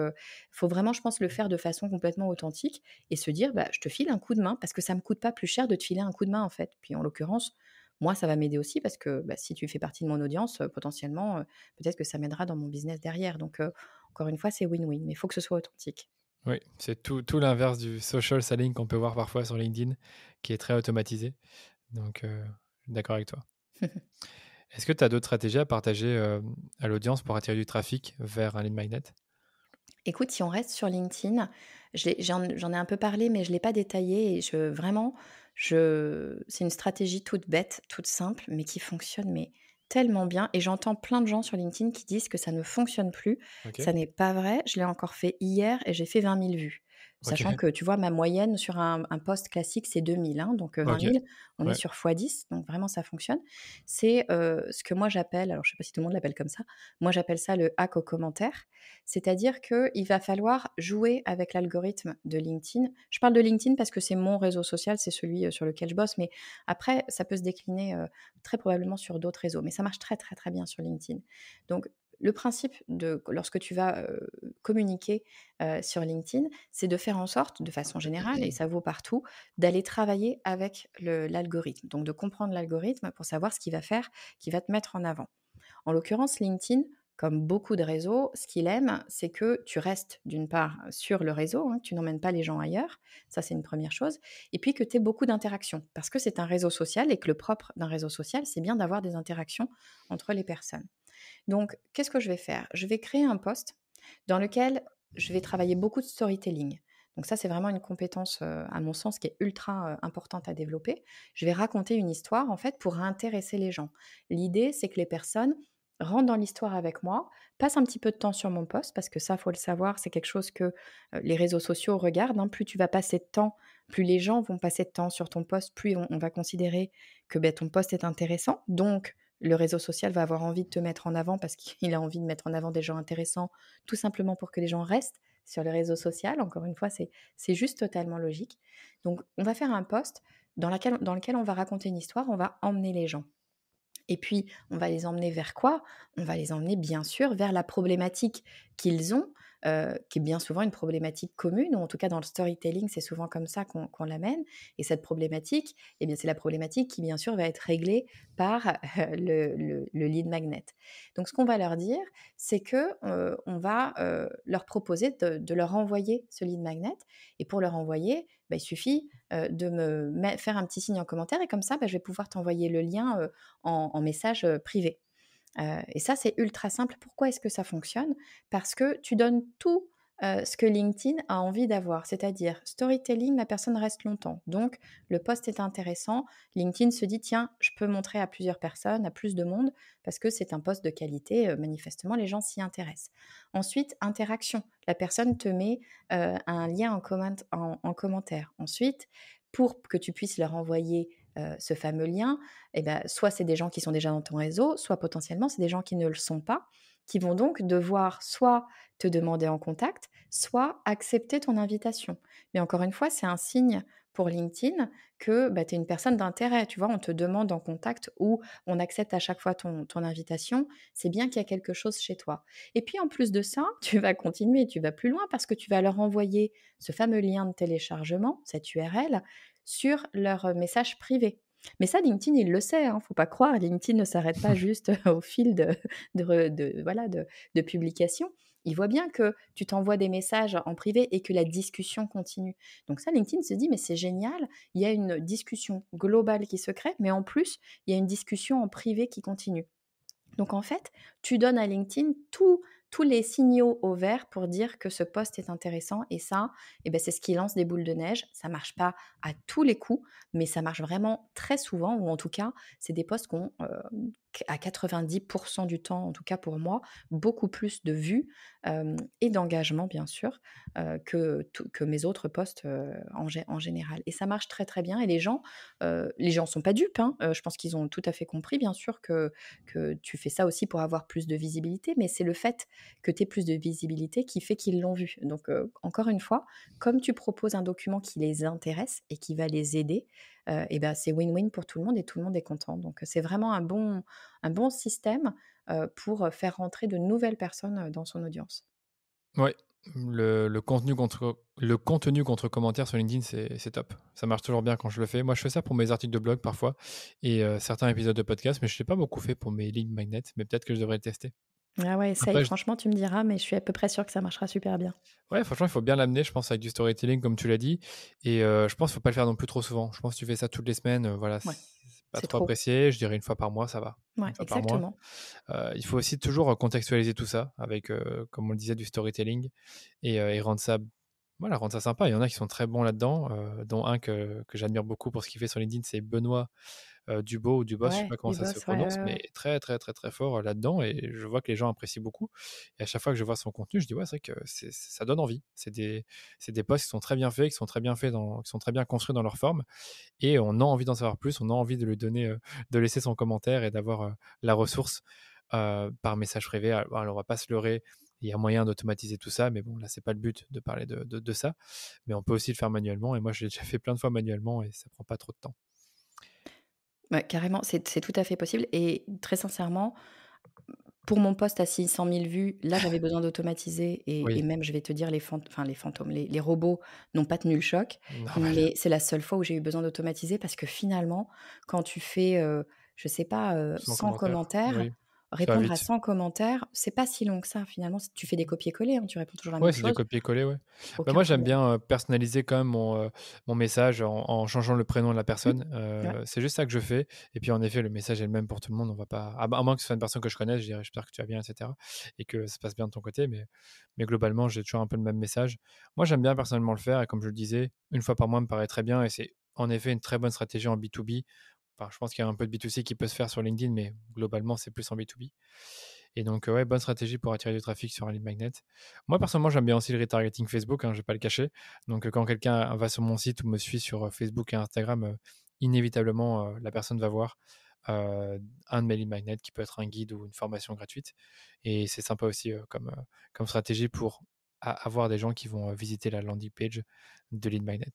faut vraiment, je pense, le faire de façon complètement authentique et se dire: «Bah, je te file un coup de main» parce que ça me coûte pas plus cher de te filer un coup de main, en fait. Puis en l'occurrence, moi, ça va m'aider aussi parce que, bah, si tu fais partie de mon audience, potentiellement, peut-être que ça m'aidera dans mon business derrière. Donc, encore une fois, c'est win-win, mais il faut que ce soit authentique. Oui, c'est tout l'inverse du social selling qu'on peut voir parfois sur LinkedIn, qui est très automatisé. Donc, je suis d'accord avec toi. Est-ce que tu as d'autres stratégies à partager à l'audience pour attirer du trafic vers un lead magnet? Écoute, si on reste sur LinkedIn, j'en ai un peu parlé, mais je ne l'ai pas détaillé et c'est une stratégie toute bête, toute simple, mais qui fonctionne mais tellement bien. Et j'entends plein de gens sur LinkedIn qui disent que ça ne fonctionne plus. Ok, Ça n'est pas vrai. Je l'ai encore fait hier et j'ai fait 20 000 vues. Sachant ok, que, tu vois, ma moyenne sur un post classique, c'est 2 000, hein, donc 20 ok. 000, on est Ouais, sur x10, donc vraiment ça fonctionne. C'est ce que moi j'appelle, alors je ne sais pas si tout le monde l'appelle comme ça, moi j'appelle ça le hack aux commentaires. C'est-à-dire qu'il va falloir jouer avec l'algorithme de LinkedIn. Je parle de LinkedIn parce que c'est mon réseau social, c'est celui sur lequel je bosse, mais après, ça peut se décliner très probablement sur d'autres réseaux. Mais ça marche très, très, très bien sur LinkedIn. Donc, le principe lorsque tu vas communiquer sur LinkedIn, c'est de faire en sorte, de façon générale, et ça vaut partout, d'aller travailler avec l'algorithme. Donc, de comprendre l'algorithme pour savoir ce qu'il va faire, qui va te mettre en avant. En l'occurrence, LinkedIn, comme beaucoup de réseaux, ce qu'il aime, c'est que tu restes d'une part sur le réseau, hein, que tu n'emmènes pas les gens ailleurs, ça c'est une première chose, et puis que tu aies beaucoup d'interactions, parce que c'est un réseau social et que le propre d'un réseau social, c'est bien d'avoir des interactions entre les personnes. Donc, qu'est-ce que je vais faire? Je vais créer un post dans lequel je vais travailler beaucoup de storytelling. Donc ça, c'est vraiment une compétence, à mon sens, qui est ultra importante à développer. Je vais raconter une histoire, en fait, pour intéresser les gens. L'idée, c'est que les personnes rentrent dans l'histoire avec moi, passent un petit peu de temps sur mon post, parce que ça, faut le savoir, c'est quelque chose que les réseaux sociaux regardent, hein. Plus tu vas passer de temps, plus les gens vont passer de temps sur ton post, plus on va considérer que ton post est intéressant. Donc, le réseau social va avoir envie de te mettre en avant parce qu'il a envie de mettre en avant des gens intéressants, tout simplement pour que les gens restent sur le réseau social. Encore une fois, c'est juste totalement logique. Donc, on va faire un post dans lequel on va raconter une histoire, on va emmener les gens. Et puis, on va les emmener vers quoi? On va les emmener, bien sûr, vers la problématique qu'ils ont, qui est bien souvent une problématique commune, ou en tout cas dans le storytelling, c'est souvent comme ça qu'on l'amène. Et cette problématique, eh bien, c'est la problématique qui, bien sûr, va être réglée par le lead magnet. Donc, ce qu'on va leur dire, c'est que on va leur proposer de leur envoyer ce lead magnet. Et pour leur envoyer, il suffit de faire un petit signe en commentaire, et comme ça, je vais pouvoir t'envoyer le lien en message privé. Et ça, c'est ultra simple. Pourquoi est-ce que ça fonctionne? Parce que tu donnes tout ce que LinkedIn a envie d'avoir, c'est-à-dire storytelling, la personne reste longtemps. Donc, le post est intéressant. LinkedIn se dit, tiens, je peux montrer à plusieurs personnes, à plus de monde, parce que c'est un post de qualité. Manifestement, les gens s'y intéressent. Ensuite, interaction. La personne te met un lien en commentaire. Ensuite, pour que tu puisses leur envoyer ce fameux lien, soit c'est des gens qui sont déjà dans ton réseau, soit potentiellement c'est des gens qui ne le sont pas, qui vont donc devoir soit te demander en contact, soit accepter ton invitation. Mais encore une fois, c'est un signe pour LinkedIn que tu es une personne d'intérêt. Tu vois, on te demande en contact ou on accepte à chaque fois ton invitation. C'est bien qu'il y a quelque chose chez toi. Et puis en plus de ça, tu vas continuer, tu vas plus loin parce que tu vas leur envoyer ce fameux lien de téléchargement, cette URL, sur leur message privé. Mais ça, LinkedIn, il le sait, hein, faut pas croire. LinkedIn ne s'arrête pas juste au fil de publications. Il voit bien que tu t'envoies des messages en privé et que la discussion continue. Donc ça, LinkedIn se dit, mais c'est génial, il y a une discussion globale qui se crée, mais en plus, il y a une discussion en privé qui continue. Donc en fait, tu donnes à LinkedIn tous les signaux au vert pour dire que ce post est intéressant, et ça, c'est ce qui lance des boules de neige. Ça marche pas à tous les coups, mais ça marche vraiment très souvent, ou en tout cas, c'est des posts qui ont à 90% du temps, en tout cas pour moi, beaucoup plus de vues et d'engagement, bien sûr, que mes autres posts en général. Et ça marche très très bien, et les gens sont pas dupes, hein. Je pense qu'ils ont tout à fait compris, bien sûr, que tu fais ça aussi pour avoir plus de visibilité, mais c'est le fait que tu aies plus de visibilité qui fait qu'ils l'ont vu. Donc, encore une fois, comme tu proposes un document qui les intéresse et qui va les aider, c'est win-win pour tout le monde et tout le monde est content. Donc, c'est vraiment un bon système pour faire rentrer de nouvelles personnes dans son audience. Ouais, le contenu contre commentaire sur LinkedIn, c'est top. Ça marche toujours bien quand je le fais. Moi, je fais ça pour mes articles de blog parfois et certains épisodes de podcast, mais je ne l'ai pas beaucoup fait pour mes lead magnets, mais peut-être que je devrais le tester. Ah ouais, essaye, Après, franchement, tu me diras, mais je suis à peu près sûre que ça marchera super bien. ouais, franchement, il faut bien l'amener, je pense, avec du storytelling, comme tu l'as dit. Et je pense qu'il ne faut pas le faire non plus trop souvent. Je pense que tu fais ça toutes les semaines, voilà, Ouais, c'est pas c'est trop trop. apprécié. Je dirais une fois par mois, ça va. Ouais, Une fois par mois. exactement. Il faut aussi toujours contextualiser tout ça avec, comme on le disait, du storytelling et rendre ça, voilà, rendre ça sympa. Il y en a qui sont très bons là-dedans, dont un que j'admire beaucoup pour ce qu'il fait sur LinkedIn, c'est Benoît Dubo ou Dubos, je sais Ouais, pas comment du ça se boss, ouais, prononce, ouais, mais ouais. très, très, très, très fort là-dedans et je vois que les gens apprécient beaucoup et à chaque fois que je vois son contenu, je dis: «Ouais, c'est vrai que ça donne envie». C'est des posts qui sont très bien faits, qui sont très bien construits dans leur forme et on a envie d'en savoir plus, on a envie de lui donner, de laisser son commentaire et d'avoir, la ressource, par message privé. Alors on va pas se leurrer, il y a moyen d'automatiser tout ça, mais bon, là, c'est pas le but de parler de ça, mais on peut aussi le faire manuellement et moi, je l'ai déjà fait plein de fois manuellement et ça prend pas trop de temps. Ouais, carrément, c'est tout à fait possible et très sincèrement, pour mon post à 600 000 vues, là, j'avais besoin d'automatiser et Oui, même, je vais te dire, les fantômes, les robots n'ont pas tenu le choc, normal, mais c'est la seule fois où j'ai eu besoin d'automatiser parce que finalement, quand tu fais, je sais pas, sans 100 commentaire, commentaires, oui, ça va répondre à vite. 100 commentaires, c'est pas si long que ça finalement. Si tu fais des copier-coller, hein, tu réponds toujours la Ouais, même c'est des chose, copier-coller, ouais. Bah, aucun moi, j'aime problème. bien, personnaliser quand même mon message en changeant le prénom de la Mmh, personne, ouais. c'est juste ça que je fais et puis, en effet, le message est le même pour tout le monde. On va pas à moins que ce soit une personne que je connaisse, je dirais: «J'espère que tu vas bien» et cetera et que ça se passe bien de ton côté, mais globalement, j'ai toujours un peu le même message. Moi, j'aime bien personnellement le faire et comme je le disais, une fois par mois me paraît très bien et c'est en effet une très bonne stratégie en B2B. Enfin, je pense qu'il y a un peu de B2C qui peut se faire sur LinkedIn, mais globalement, c'est plus en B2B. Et donc, ouais, bonne stratégie pour attirer du trafic sur un lead magnet. Moi, personnellement, j'aime bien aussi le retargeting Facebook, hein, je vais pas le cacher. Donc, quand quelqu'un va sur mon site ou me suit sur Facebook et Instagram, inévitablement, la personne va voir un de mes lead magnets qui peut être un guide ou une formation gratuite. Et c'est sympa aussi comme stratégie pour avoir des gens qui vont visiter la landing page de lead magnet.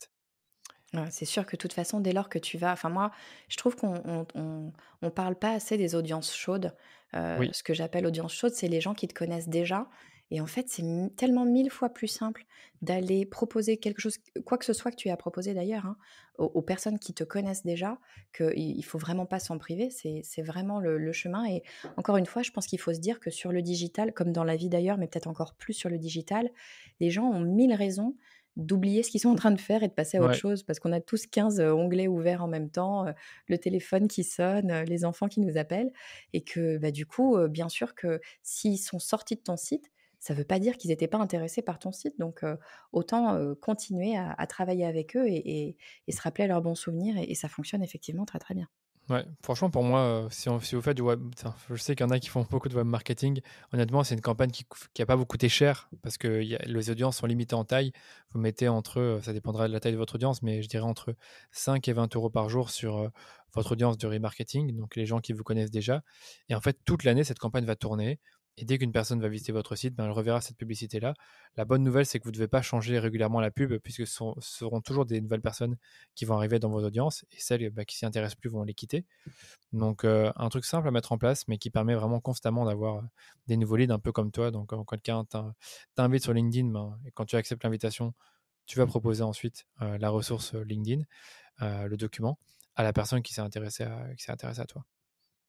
Ouais, c'est sûr que de toute façon, dès lors que tu vas enfin moi, je trouve qu'on parle pas assez des audiences chaudes. Oui, Ce que j'appelle audience chaude, c'est les gens qui te connaissent déjà et en fait, c'est tellement 1000 fois plus simple d'aller proposer quelque chose quoi que ce soit que tu aies à proposer d'ailleurs, hein, aux personnes qui te connaissent déjà, qu'il faut vraiment pas s'en priver. C'est vraiment le chemin et encore une fois, je pense qu'il faut se dire que sur le digital, comme dans la vie d'ailleurs, mais peut-être encore plus sur le digital, les gens ont 1000 raisons d'oublier ce qu'ils sont en train de faire et de passer à autre ouais, chose parce qu'on a tous 15 onglets ouverts en même temps, le téléphone qui sonne, les enfants qui nous appellent et que, bah, du coup, bien sûr que s'ils sont sortis de ton site, ça ne veut pas dire qu'ils étaient pas intéressés par ton site donc autant, continuer à travailler avec eux et se rappeler à leurs bons souvenirs et ça fonctionne effectivement très, très bien. ouais, franchement, pour moi, si vous faites du web, enfin, je sais qu'il y en a qui font beaucoup de web marketing. Honnêtement, c'est une campagne qui a pas beaucoup coûté cher parce que les audiences sont limitées en taille. Vous mettez entre, ça dépendra de la taille de votre audience, mais je dirais entre 5 et 20 euros par jour sur votre audience de remarketing, donc les gens qui vous connaissent déjà. Et en fait, toute l'année, cette campagne va tourner. Et dès qu'une personne va visiter votre site, ben, elle reverra cette publicité-là. La bonne nouvelle, c'est que vous ne devez pas changer régulièrement la pub puisque ce seront toujours des nouvelles personnes qui vont arriver dans vos audiences et celles qui s'y intéressent plus vont les quitter. Donc, un truc simple à mettre en place, mais qui permet vraiment constamment d'avoir des nouveaux leads un peu comme toi. Donc, quand quelqu'un t'invite sur LinkedIn, ben, et quand tu acceptes l'invitation, tu vas proposer ensuite la ressource LinkedIn, le document, à la personne qui s'est intéressée à toi.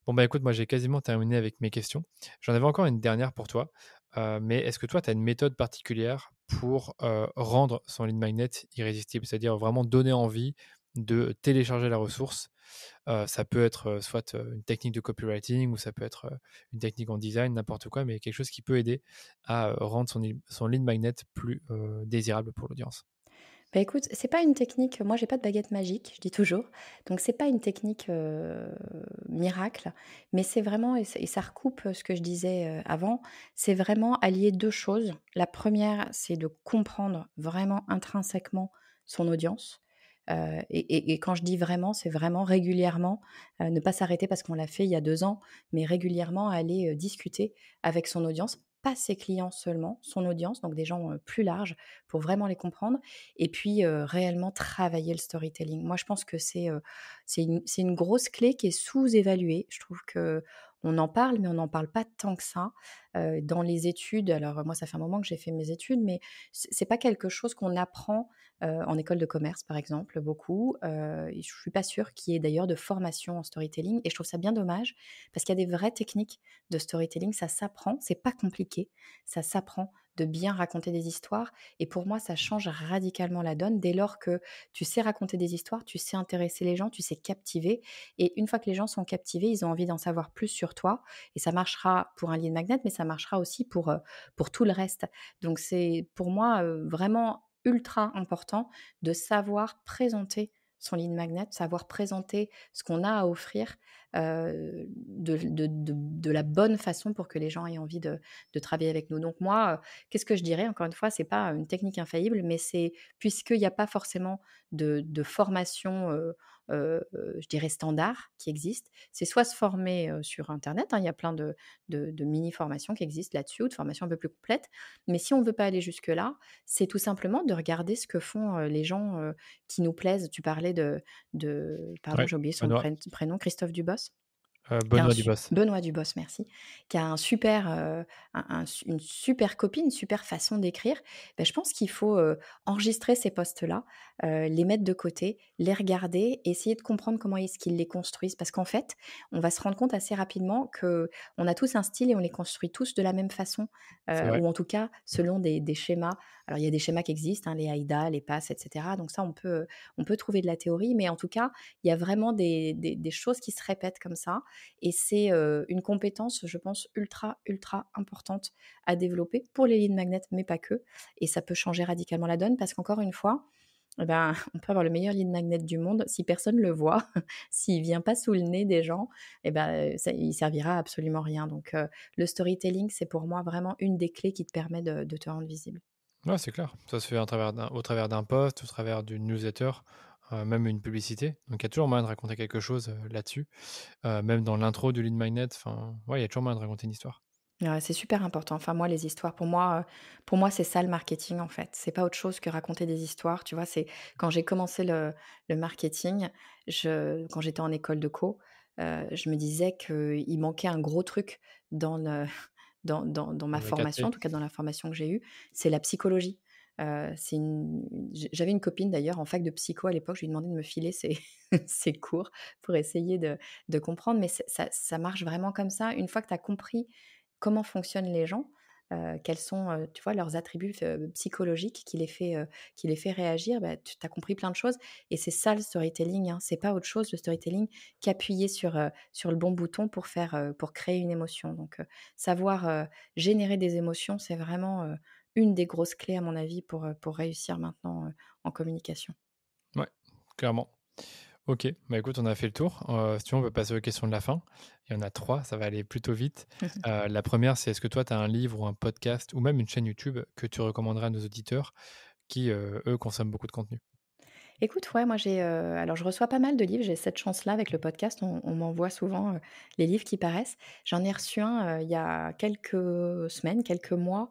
Bon, bah écoute, moi j'ai quasiment terminé avec mes questions. J'en avais encore une dernière pour toi, mais est-ce que toi, tu as une méthode particulière pour rendre son lead magnet irrésistible, c'est-à-dire vraiment donner envie de télécharger la ressource. Ça peut être soit une technique de copywriting ou ça peut être une technique en design, n'importe quoi, mais quelque chose qui peut aider à rendre son lead magnet plus désirable pour l'audience. Bah, écoute, c'est pas une technique moi j'ai pas de baguette magique, je dis toujours, donc c'est pas une technique, miracle, mais c'est vraiment et ça recoupe, ce que je disais, avant, c'est vraiment allier 2 choses. La première, c'est de comprendre vraiment intrinsèquement son audience, et quand je dis vraiment, c'est vraiment régulièrement, ne pas s'arrêter parce qu'on l'a fait il y a 2 ans, mais régulièrement aller, discuter avec son audience, pas ses clients seulement, son audience, donc des gens, plus larges pour vraiment les comprendre et puis, réellement travailler le storytelling. Moi, je pense que c'est une grosse clé qui est sous-évaluée. Je trouve que on en parle, mais on n'en parle pas tant que ça. dans les études. Alors, moi, ça fait un moment que j'ai fait mes études, mais c'est pas quelque chose qu'on apprend, en école de commerce, par exemple, beaucoup, et je suis pas sûre qu'il y ait d'ailleurs de formation en storytelling et je trouve ça bien dommage parce qu'il y a des vraies techniques de storytelling, ça s'apprend, c'est pas compliqué, ça s'apprend de bien raconter des histoires et pour moi, ça change radicalement la donne dès lors que tu sais raconter des histoires, tu sais intéresser les gens, tu sais captiver et une fois que les gens sont captivés, ils ont envie d'en savoir plus sur toi et ça marchera pour un lead magnet, mais ça marchera aussi pour tout le reste. Donc c'est pour moi, vraiment ultra important de savoir présenter son lead magnet, savoir présenter ce qu'on a à offrir, de la bonne façon pour que les gens aient envie de travailler avec nous. Donc moi, qu'est-ce que je dirais? Encore une fois, c'est pas une technique infaillible, mais c'est puisqu'il y a pas forcément de formation, je dirais standard qui existe, c'est soit se former, sur internet, hein, il y a plein de mini formations qui existent là-dessus ou de formations un peu plus complètes. Mais si on veut pas aller jusque-là, c'est tout simplement de regarder ce que font, les gens, qui nous plaisent. Tu parlais de pardon, Ouais, j'ai oublié son Benoît, prénom, Christophe Dubos? Qui a un Benoît su Dubos. Benoît Dubos, merci, qui a un super, une super copie, une super façon d'écrire. Je pense qu'il faut, enregistrer ces posts-là, les mettre de côté, les regarder, essayer de comprendre comment est-ce qu'ils les construisent. Parce qu'en fait, on va se rendre compte assez rapidement qu'on a tous un style et on les construit tous de la même façon, C'est vrai. ou en tout cas selon des schémas. Alors il y a des schémas qui existent, hein, les AIDA, les PASS et cetera. Donc ça on peut trouver de la théorie, mais en tout cas, il y a vraiment des choses qui se répètent comme ça et c'est, une compétence, je pense, ultra, ultra importante à développer pour les lead magnets, mais pas que. Et ça peut changer radicalement la donne parce qu'encore une fois, eh ben, on peut avoir le meilleur lead magnet du monde, si personne ne le voit, s'il vient pas sous le nez des gens, eh ben, ça il servira à absolument rien. Donc, le storytelling, c'est pour moi vraiment une des clés qui te permet de te rendre visible. Ouais, c'est clair. Ça se fait au travers d'un post, au travers d'une newsletter, même une publicité. Donc il y a toujours moyen de raconter quelque chose, là-dessus. Même dans l'intro du lead magnet, enfin, ouais, il y a toujours moyen de raconter une histoire. Ouais, c'est super important. Enfin, moi, les histoires, pour moi, c'est ça le marketing, en fait. C'est pas autre chose que raconter des histoires. Tu vois, c'est quand j'ai commencé le marketing, quand j'étais en école de co, je me disais qu'il manquait un gros truc dans dans ma Dans les formation, 4P. en tout cas dans la formation que j'ai eue, c'est la psychologie. J'avais une copine d'ailleurs en fac de psycho à l'époque, je lui ai demandé de me filer ses, ses cours pour essayer de comprendre, mais ça marche vraiment comme ça. Une fois que tu as compris comment fonctionnent les gens, quels sont, tu vois, leurs attributs psychologiques qui les fait réagir, tu as compris plein de choses et c'est ça le storytelling, hein. C'est pas autre chose le storytelling qu'appuyer sur le bon bouton pour créer une émotion. Donc, savoir, générer des émotions, c'est vraiment, une des grosses clés à mon avis pour réussir maintenant, en communication. Ouais, clairement. OK, bah, écoute, on a fait le tour. Si tu veux, on peut passer aux questions de la fin. Il y en a 3, ça va aller plutôt vite. La première, c'est est-ce que toi, tu as un livre ou un podcast ou même une chaîne YouTube que tu recommanderais à nos auditeurs qui, eux, consomment beaucoup de contenu? Écoute, ouais, moi alors je reçois pas mal de livres, j'ai cette chance-là avec le podcast, on m'envoie souvent, les livres qui paraissent. J'en ai reçu un, il y a quelques semaines, quelques mois,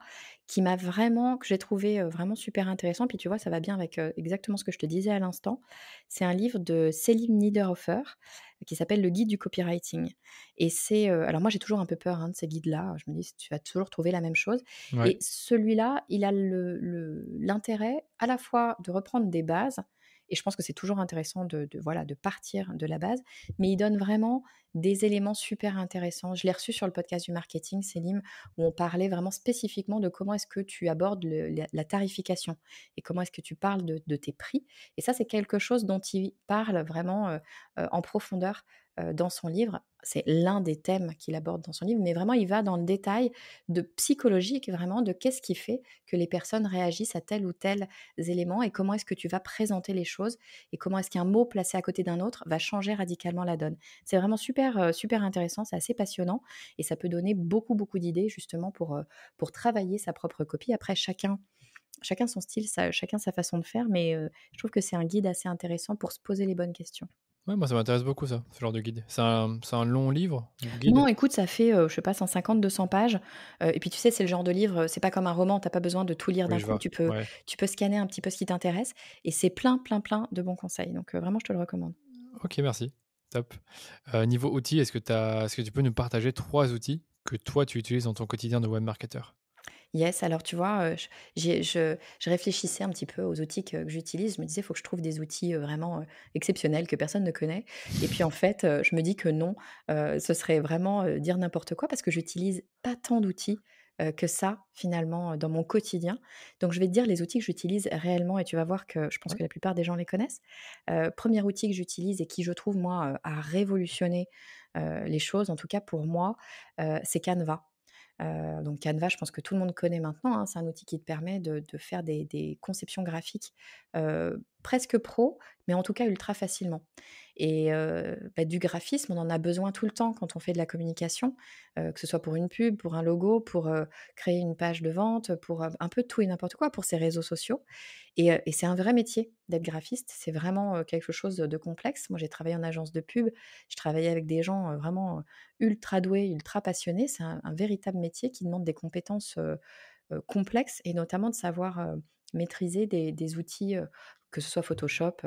que j'ai trouvé, vraiment super intéressant. Puis tu vois, ça va bien avec, exactement ce que je te disais à l'instant. C'est un livre de Céline Niederhofer, qui s'appelle «Le guide du copywriting» et alors moi j'ai toujours un peu peur, hein, de ces guides-là, je me dis: «Tu vas toujours trouver la même chose» Ouais, et celui-là, il a l'intérêt à la fois de reprendre des bases et je pense que c'est toujours intéressant voilà, de partir de la base, mais il donne vraiment des éléments super intéressants. Je l'ai reçu sur le podcast du marketing, Célim, où on parlait vraiment spécifiquement de comment est-ce que tu abordes la tarification et comment est-ce que tu parles de tes prix. Et ça, c'est quelque chose dont il parle vraiment en profondeur dans son livre. C'est l'un des thèmes qu'il aborde dans son livre, mais vraiment, il va dans le détail de psychologique, vraiment, de qu'est-ce qui fait que les personnes réagissent à tel ou tel éléments et comment est-ce que tu vas présenter les choses et comment est-ce qu'un mot placé à côté d'un autre va changer radicalement la donne. C'est vraiment super, super intéressant, c'est assez passionnant et ça peut donner beaucoup, beaucoup d'idées justement pour travailler sa propre copie. Après chacun son style, chacun sa façon de faire, mais je trouve que c'est un guide assez intéressant pour se poser les bonnes questions. ouais, moi, ça m'intéresse beaucoup ça, ce genre de guide. C'est un long livre, le guide? Non, écoute, ça fait, je sais pas 150-200 pages, et puis tu sais, c'est le genre de livre, c'est pas comme un roman, tu as pas besoin de tout lire Oui, d'un je coup. vois, ouais. Tu peux scanner un petit peu ce qui t'intéresse et c'est plein, plein, plein de bons conseils. Donc, vraiment, je te le recommande. OK, merci, top. Niveau outils, est-ce que tu peux nous partager 3 outils que toi, tu utilises dans ton quotidien de web marketer? Yes, alors tu vois, je réfléchissais un petit peu aux outils que j'utilise. Je me disais: «Il faut que je trouve des outils, vraiment, exceptionnels que personne ne connaît» et puis en fait, je me dis que non, ce serait vraiment, dire n'importe quoi parce que j'utilise pas tant d'outils, que ça finalement, dans mon quotidien. Donc je vais te dire les outils que j'utilise réellement et tu vas voir que je pense Ouais. que la plupart des gens les connaissent. 1er outil que j'utilise et qui je trouve moi, a révolutionné, les choses, en tout cas pour moi, c'est Canva. Donc Canva, je pense que tout le monde connaît maintenant, hein. C'est un outil qui te permet de faire des conceptions graphiques, presque pro, mais en tout cas ultra facilement et du graphisme, on en a besoin tout le temps quand on fait de la communication, que ce soit pour une pub, pour un logo, pour, créer une page de vente, pour, un peu tout et n'importe quoi, pour ses réseaux sociaux et c'est un vrai métier d'être graphiste. C'est vraiment, quelque chose de complexe. Moi, j'ai travaillé en agence de pub, je travaillais avec des gens, vraiment, ultra doués, ultra passionnés. C'est un véritable métier qui demande des compétences, complexes et notamment de savoir, maîtriser des outils, que ce soit Photoshop,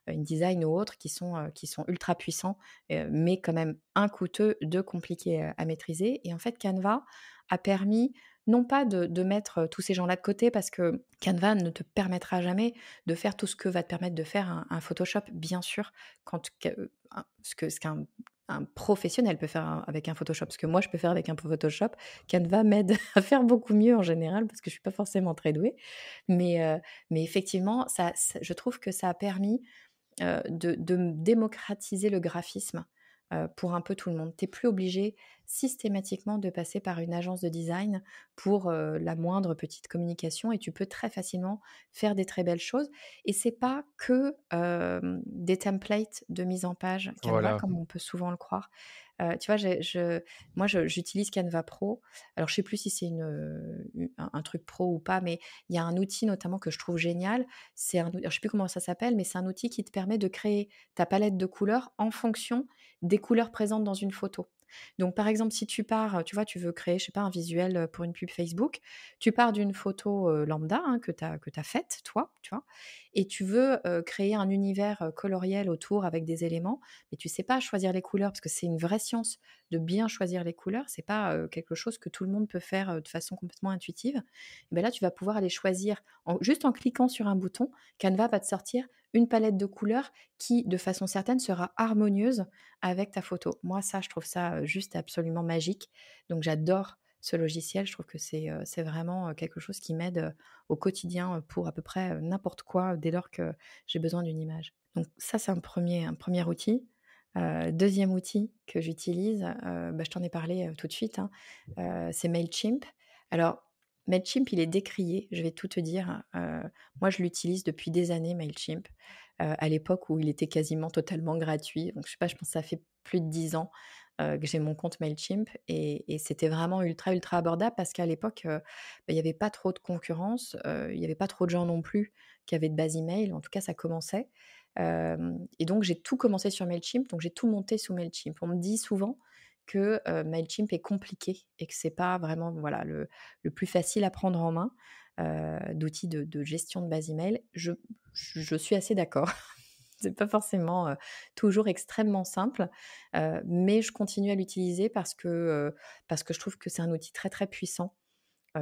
InDesign ou autres qui sont ultra puissants, mais quand même un coûteux, 2 compliqués, à maîtriser et en fait Canva a permis non pas de mettre, tous ces gens-là de côté parce que Canva ne te permettra jamais de faire tout ce que va te permettre de faire un Photoshop, bien sûr, quand que un ce qu'un un professionnel peut faire avec un Photoshop. Ce que moi je peux faire avec un Photoshop, Canva m'aide à faire beaucoup mieux en général parce que je suis pas forcément très douée. Mais, mais effectivement, je trouve que ça a permis, de démocratiser le graphisme, pour un peu tout le monde. Tu es plus obligé systématiquement de passer par une agence de design pour, la moindre petite communication et tu peux très facilement faire des très belles choses et c'est pas que, des templates de mise en page Canva Voilà. comme on peut souvent le croire. Tu vois, j'utilise Canva Pro. Alors je sais plus si c'est un truc pro ou pas, mais il y a un outil notamment que je trouve génial. C'est un ou alors je sais plus comment ça s'appelle, mais c'est un outil qui te permet de créer ta palette de couleurs en fonction des couleurs présentes dans une photo. Donc par exemple, si tu pars, tu vois, tu veux créer, je sais pas, un visuel, pour une pub Facebook, tu pars d'une photo, lambda, hein, que tu as faite toi, tu vois? Et tu veux, créer un univers, coloriel autour avec des éléments, mais tu sais pas choisir les couleurs parce que c'est une vraie science de bien choisir les couleurs. C'est pas, quelque chose que tout le monde peut faire, de façon complètement intuitive. Et ben là, tu vas pouvoir aller choisir juste en cliquant sur un bouton, Canva va te sortir une palette de couleurs qui, de façon certaine, sera harmonieuse avec ta photo. Moi, ça, je trouve ça, juste absolument magique. Donc j'adore ce logiciel. Je trouve que c'est vraiment, quelque chose qui m'aide, au quotidien, pour à peu près, n'importe quoi, dès lors que j'ai besoin d'une image. Donc ça, c'est un premier outil. 2e outil que j'utilise, je t'en ai parlé, tout de suite, hein, c'est Mailchimp. Alors Mailchimp, il est décrié, je vais tout te dire. Moi, je l'utilise depuis des années, Mailchimp, à l'époque où il était quasiment totalement gratuit. Donc je sais pas, je pense que ça fait plus de 10 ans, que j'ai mon compte Mailchimp et c'était vraiment ultra, ultra abordable parce qu'à l'époque, il y avait pas trop de concurrence, il y avait pas trop de gens non plus qui avaient de base email. En tout cas, ça commençait. Hem Et donc j'ai tout commencé sur Mailchimp, donc j'ai tout monté sous Mailchimp. On me dit souvent que, Mailchimp est compliqué et que c'est pas vraiment, voilà, le plus facile à prendre en main, d'outil de gestion de base email. Je suis assez d'accord. C'est pas forcément, toujours extrêmement simple, mais je continue à l'utiliser parce que je trouve que c'est un outil très, très puissant,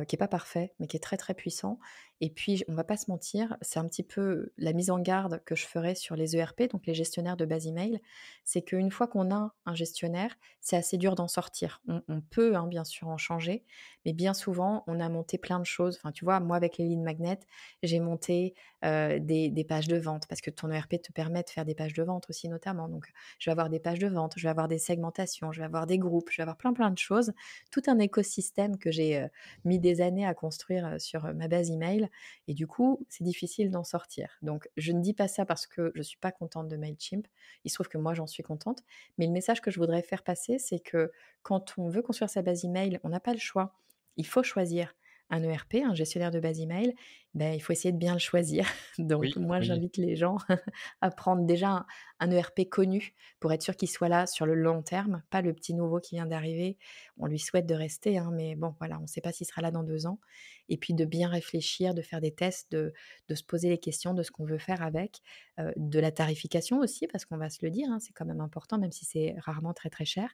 qui est pas parfait, mais qui est très, très puissant et puis on va pas se mentir, c'est un petit peu la mise en garde que je ferais sur les ERP, donc les gestionnaires de base email. C'est qu'une fois qu'on a un gestionnaire, c'est assez dur d'en sortir. On peut, hein, bien sûr en changer, mais bien souvent, on a monté plein de choses. Enfin, tu vois, moi avec les lead magnets, j'ai monté, des pages de vente parce que ton ERP te permet de faire des pages de vente aussi notamment. Donc je vais avoir des pages de vente, je vais avoir des segmentations, je vais avoir des groupes, je vais avoir plein, plein de choses. Tout un écosystème que j'ai, mis des années à construire, sur, ma base email et du coup, c'est difficile d'en sortir. Donc je ne dis pas ça parce que je suis pas contente de Mailchimp. Il se trouve que moi, j'en suis contente, mais le message que je voudrais faire passer, c'est que quand on veut construire sa base email, on n'a pas le choix. Il faut choisir, un ERP, un gestionnaire de base email, il faut essayer de bien le choisir. Donc Oui, moi, oui. j'invite les gens à prendre déjà un ERP connu pour être sûr qu'il soit là sur le long terme, pas le petit nouveau qui vient d'arriver. On lui souhaite de rester, hein, mais bon, voilà, on ne sait pas s'il sera là dans 2 ans. Et puis de bien réfléchir, de faire des tests, de se poser les questions de ce qu'on veut faire avec, de la tarification aussi, parce qu'on va se le dire, hein, c'est quand même important, même si c'est rarement très, très cher.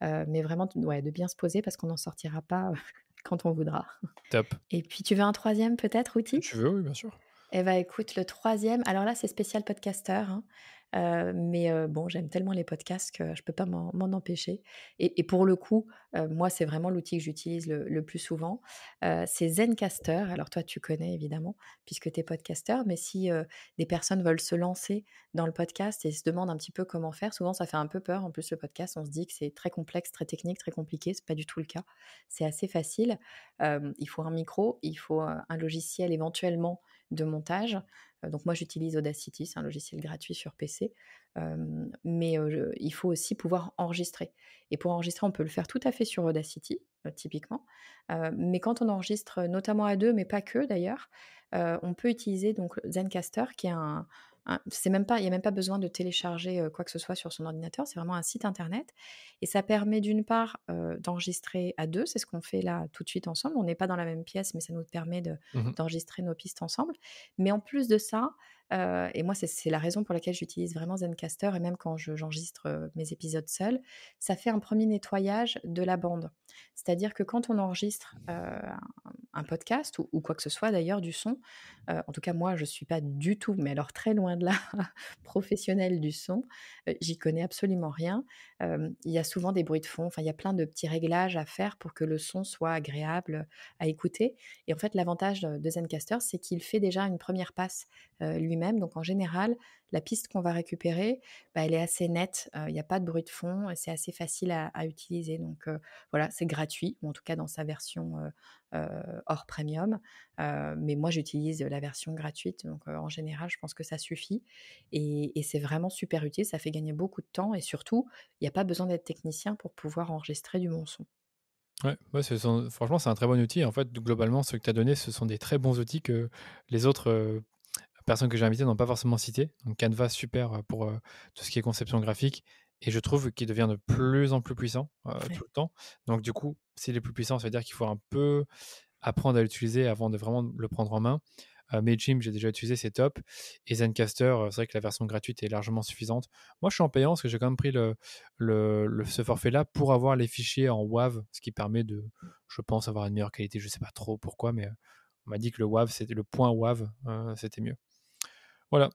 Mais vraiment, ouais, de bien se poser parce qu'on n'en sortira pas quand on voudra. Top. Et puis tu veux un troisième peut-être Si outil? tu veux, oui, bien sûr. Eh ben, écoute, le troisième, alors là, c'est spécial podcasteur, hein, mais bon, j'aime tellement les podcasts que je peux pas m'en empêcher et pour le coup, moi, c'est vraiment l'outil que j'utilise le plus souvent, c'est Zencastr. Alors toi, tu connais évidemment puisque tu es podcasteur, mais si, des personnes veulent se lancer dans le podcast et se demandent un petit peu comment faire, souvent ça fait un peu peur. En plus, le podcast, on se dit que c'est très complexe, très technique, très compliqué. C'est pas du tout le cas. C'est assez facile. Il faut un micro, il faut, un logiciel éventuellement de montage. Donc moi, j'utilise Audacity, c'est un logiciel gratuit sur PC. Mais il faut aussi pouvoir enregistrer. Et pour enregistrer, on peut le faire tout à fait sur Audacity, typiquement. Mais quand on enregistre, notamment à 2, mais pas que d'ailleurs, on peut utiliser donc Zencastr qui est c'est même pas, il n'y a même pas besoin de télécharger quoi que ce soit sur son ordinateur, c'est vraiment un site internet. Et ça permet d'une part d'enregistrer à 2, c'est ce qu'on fait là tout de suite ensemble. On n'est pas dans la même pièce, mais ça nous permet Mmh. d'enregistrer nos pistes ensemble. Mais en plus de ça, et moi c'est la raison pour laquelle j'utilise vraiment Zencastr, et même quand j'enregistre mes épisodes seuls, ça fait un premier nettoyage de la bande. C'est-à-dire que quand on enregistre un podcast ou quoi que ce soit d'ailleurs, du son, en tout cas moi je ne suis pas du tout, mais alors très loin de là, professionnelle du son, j'y connais absolument rien. Il y a souvent des bruits de fond, enfin il y a plein de petits réglages à faire pour que le son soit agréable à écouter. Et en fait, l'avantage de Zencastr, c'est qu'il fait déjà une première passe lui-même. Donc en général, la piste qu'on va récupérer, elle est assez nette, il n'y a pas de bruit de fond, et c'est assez facile à utiliser. Donc voilà, c'est gratuit, ou en tout cas dans sa version hors premium. Mais moi, j'utilise la version gratuite. Donc en général, je pense que ça suffit. Et c'est vraiment super utile, ça fait gagner beaucoup de temps. Et surtout, il n'y a pas besoin d'être technicien pour pouvoir enregistrer du bon son. Ouais, ouais, franchement, c'est un très bon outil. En fait, globalement, ce que tu as donné, ce sont des très bons outils que les autres personnes que j'ai invitées n'ont pas forcément cités. Donc Canva, super pour tout ce qui est conception graphique. Et je trouve qu'il devient de plus en plus puissant tout Ouais. le temps. Donc du coup, s'il est plus puissant, ça veut dire qu'il faut un peu apprendre à l'utiliser avant de vraiment le prendre en main. Mailchimp, j'ai déjà utilisé, c'est top. Et Zencastr, c'est vrai que la version gratuite est largement suffisante. Moi, je suis en payant parce que j'ai quand même pris ce forfait-là pour avoir les fichiers en WAV, ce qui permet de, je pense, avoir une meilleure qualité. Je ne sais pas trop pourquoi, mais on m'a dit que le WAV, c'était le point WAV, c'était mieux. Voilà.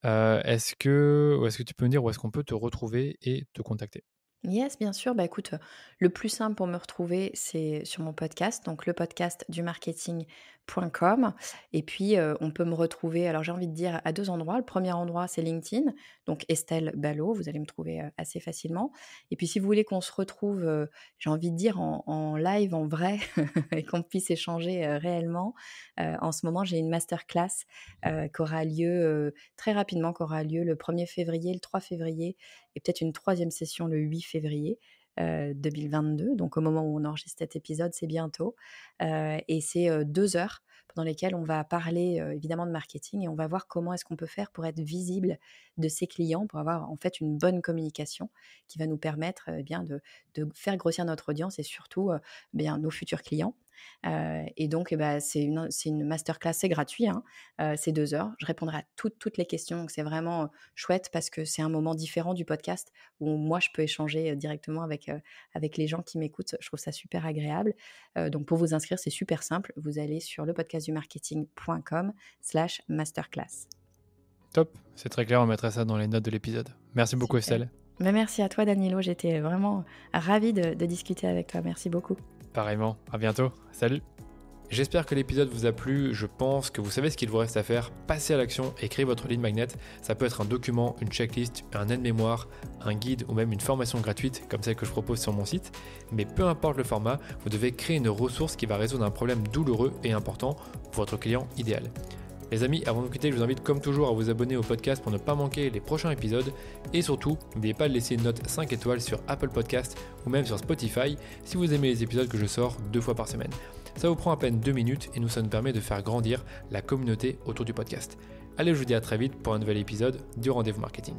Est-ce que tu peux me dire où est-ce qu'on peut te retrouver et te contacter? Yes, bien sûr. Bah, écoute, le plus simple pour me retrouver, c'est sur mon podcast, donc le podcast du marketing.com. Et puis, on peut me retrouver, alors j'ai envie de dire, à 2 endroits. Le premier endroit, c'est LinkedIn, donc Estelle Ballot, vous allez me trouver assez facilement. Et puis, si vous voulez qu'on se retrouve, j'ai envie de dire, en live, en vrai, et qu'on puisse échanger réellement, en ce moment, j'ai une masterclass qui aura lieu très rapidement, qui aura lieu le 1er février, le 3 février, et peut-être une troisième session le 8 février 2022. Donc au moment où on enregistre cet épisode, c'est bientôt. Et c'est 2 heures pendant lesquelles on va parler évidemment de marketing, et on va voir comment est-ce qu'on peut faire pour être visible de ses clients, pour avoir en fait une bonne communication qui va nous permettre bien de faire grossir notre audience et surtout bien nos futurs clients. Et donc c'est une masterclass, c'est gratuit, hein, c'est 2 heures. Je répondrai à toutes les questions, donc c'est vraiment chouette parce que c'est un moment différent du podcast où moi je peux échanger directement avec les gens qui m'écoutent. Je trouve ça super agréable. Donc pour vous inscrire, c'est super simple. Vous allez sur lepodcastdumarketing.com/masterclass. Top, c'est très clair, on mettra ça dans les notes de l'épisode. Merci beaucoup Super. Estelle. Merci à toi Danilo, j'étais vraiment ravie de discuter avec toi. Merci beaucoup. Pareillement, à bientôt, salut. J'espère que l'épisode vous a plu, je pense que vous savez ce qu'il vous reste à faire, passez à l'action et créez votre lead magnet. Ça peut être un document, une checklist, un aide-mémoire, un guide ou même une formation gratuite comme celle que je propose sur mon site. Mais peu importe le format, vous devez créer une ressource qui va résoudre un problème douloureux et important pour votre client idéal. Les amis, avant de quitter, je vous invite comme toujours à vous abonner au podcast pour ne pas manquer les prochains épisodes. Et surtout, n'oubliez pas de laisser une note 5 étoiles sur Apple Podcast ou même sur Spotify si vous aimez les épisodes que je sors 2 fois par semaine. Ça vous prend à peine 2 minutes et ça nous permet de faire grandir la communauté autour du podcast. Allez, je vous dis à très vite pour un nouvel épisode du Rendez-vous Marketing.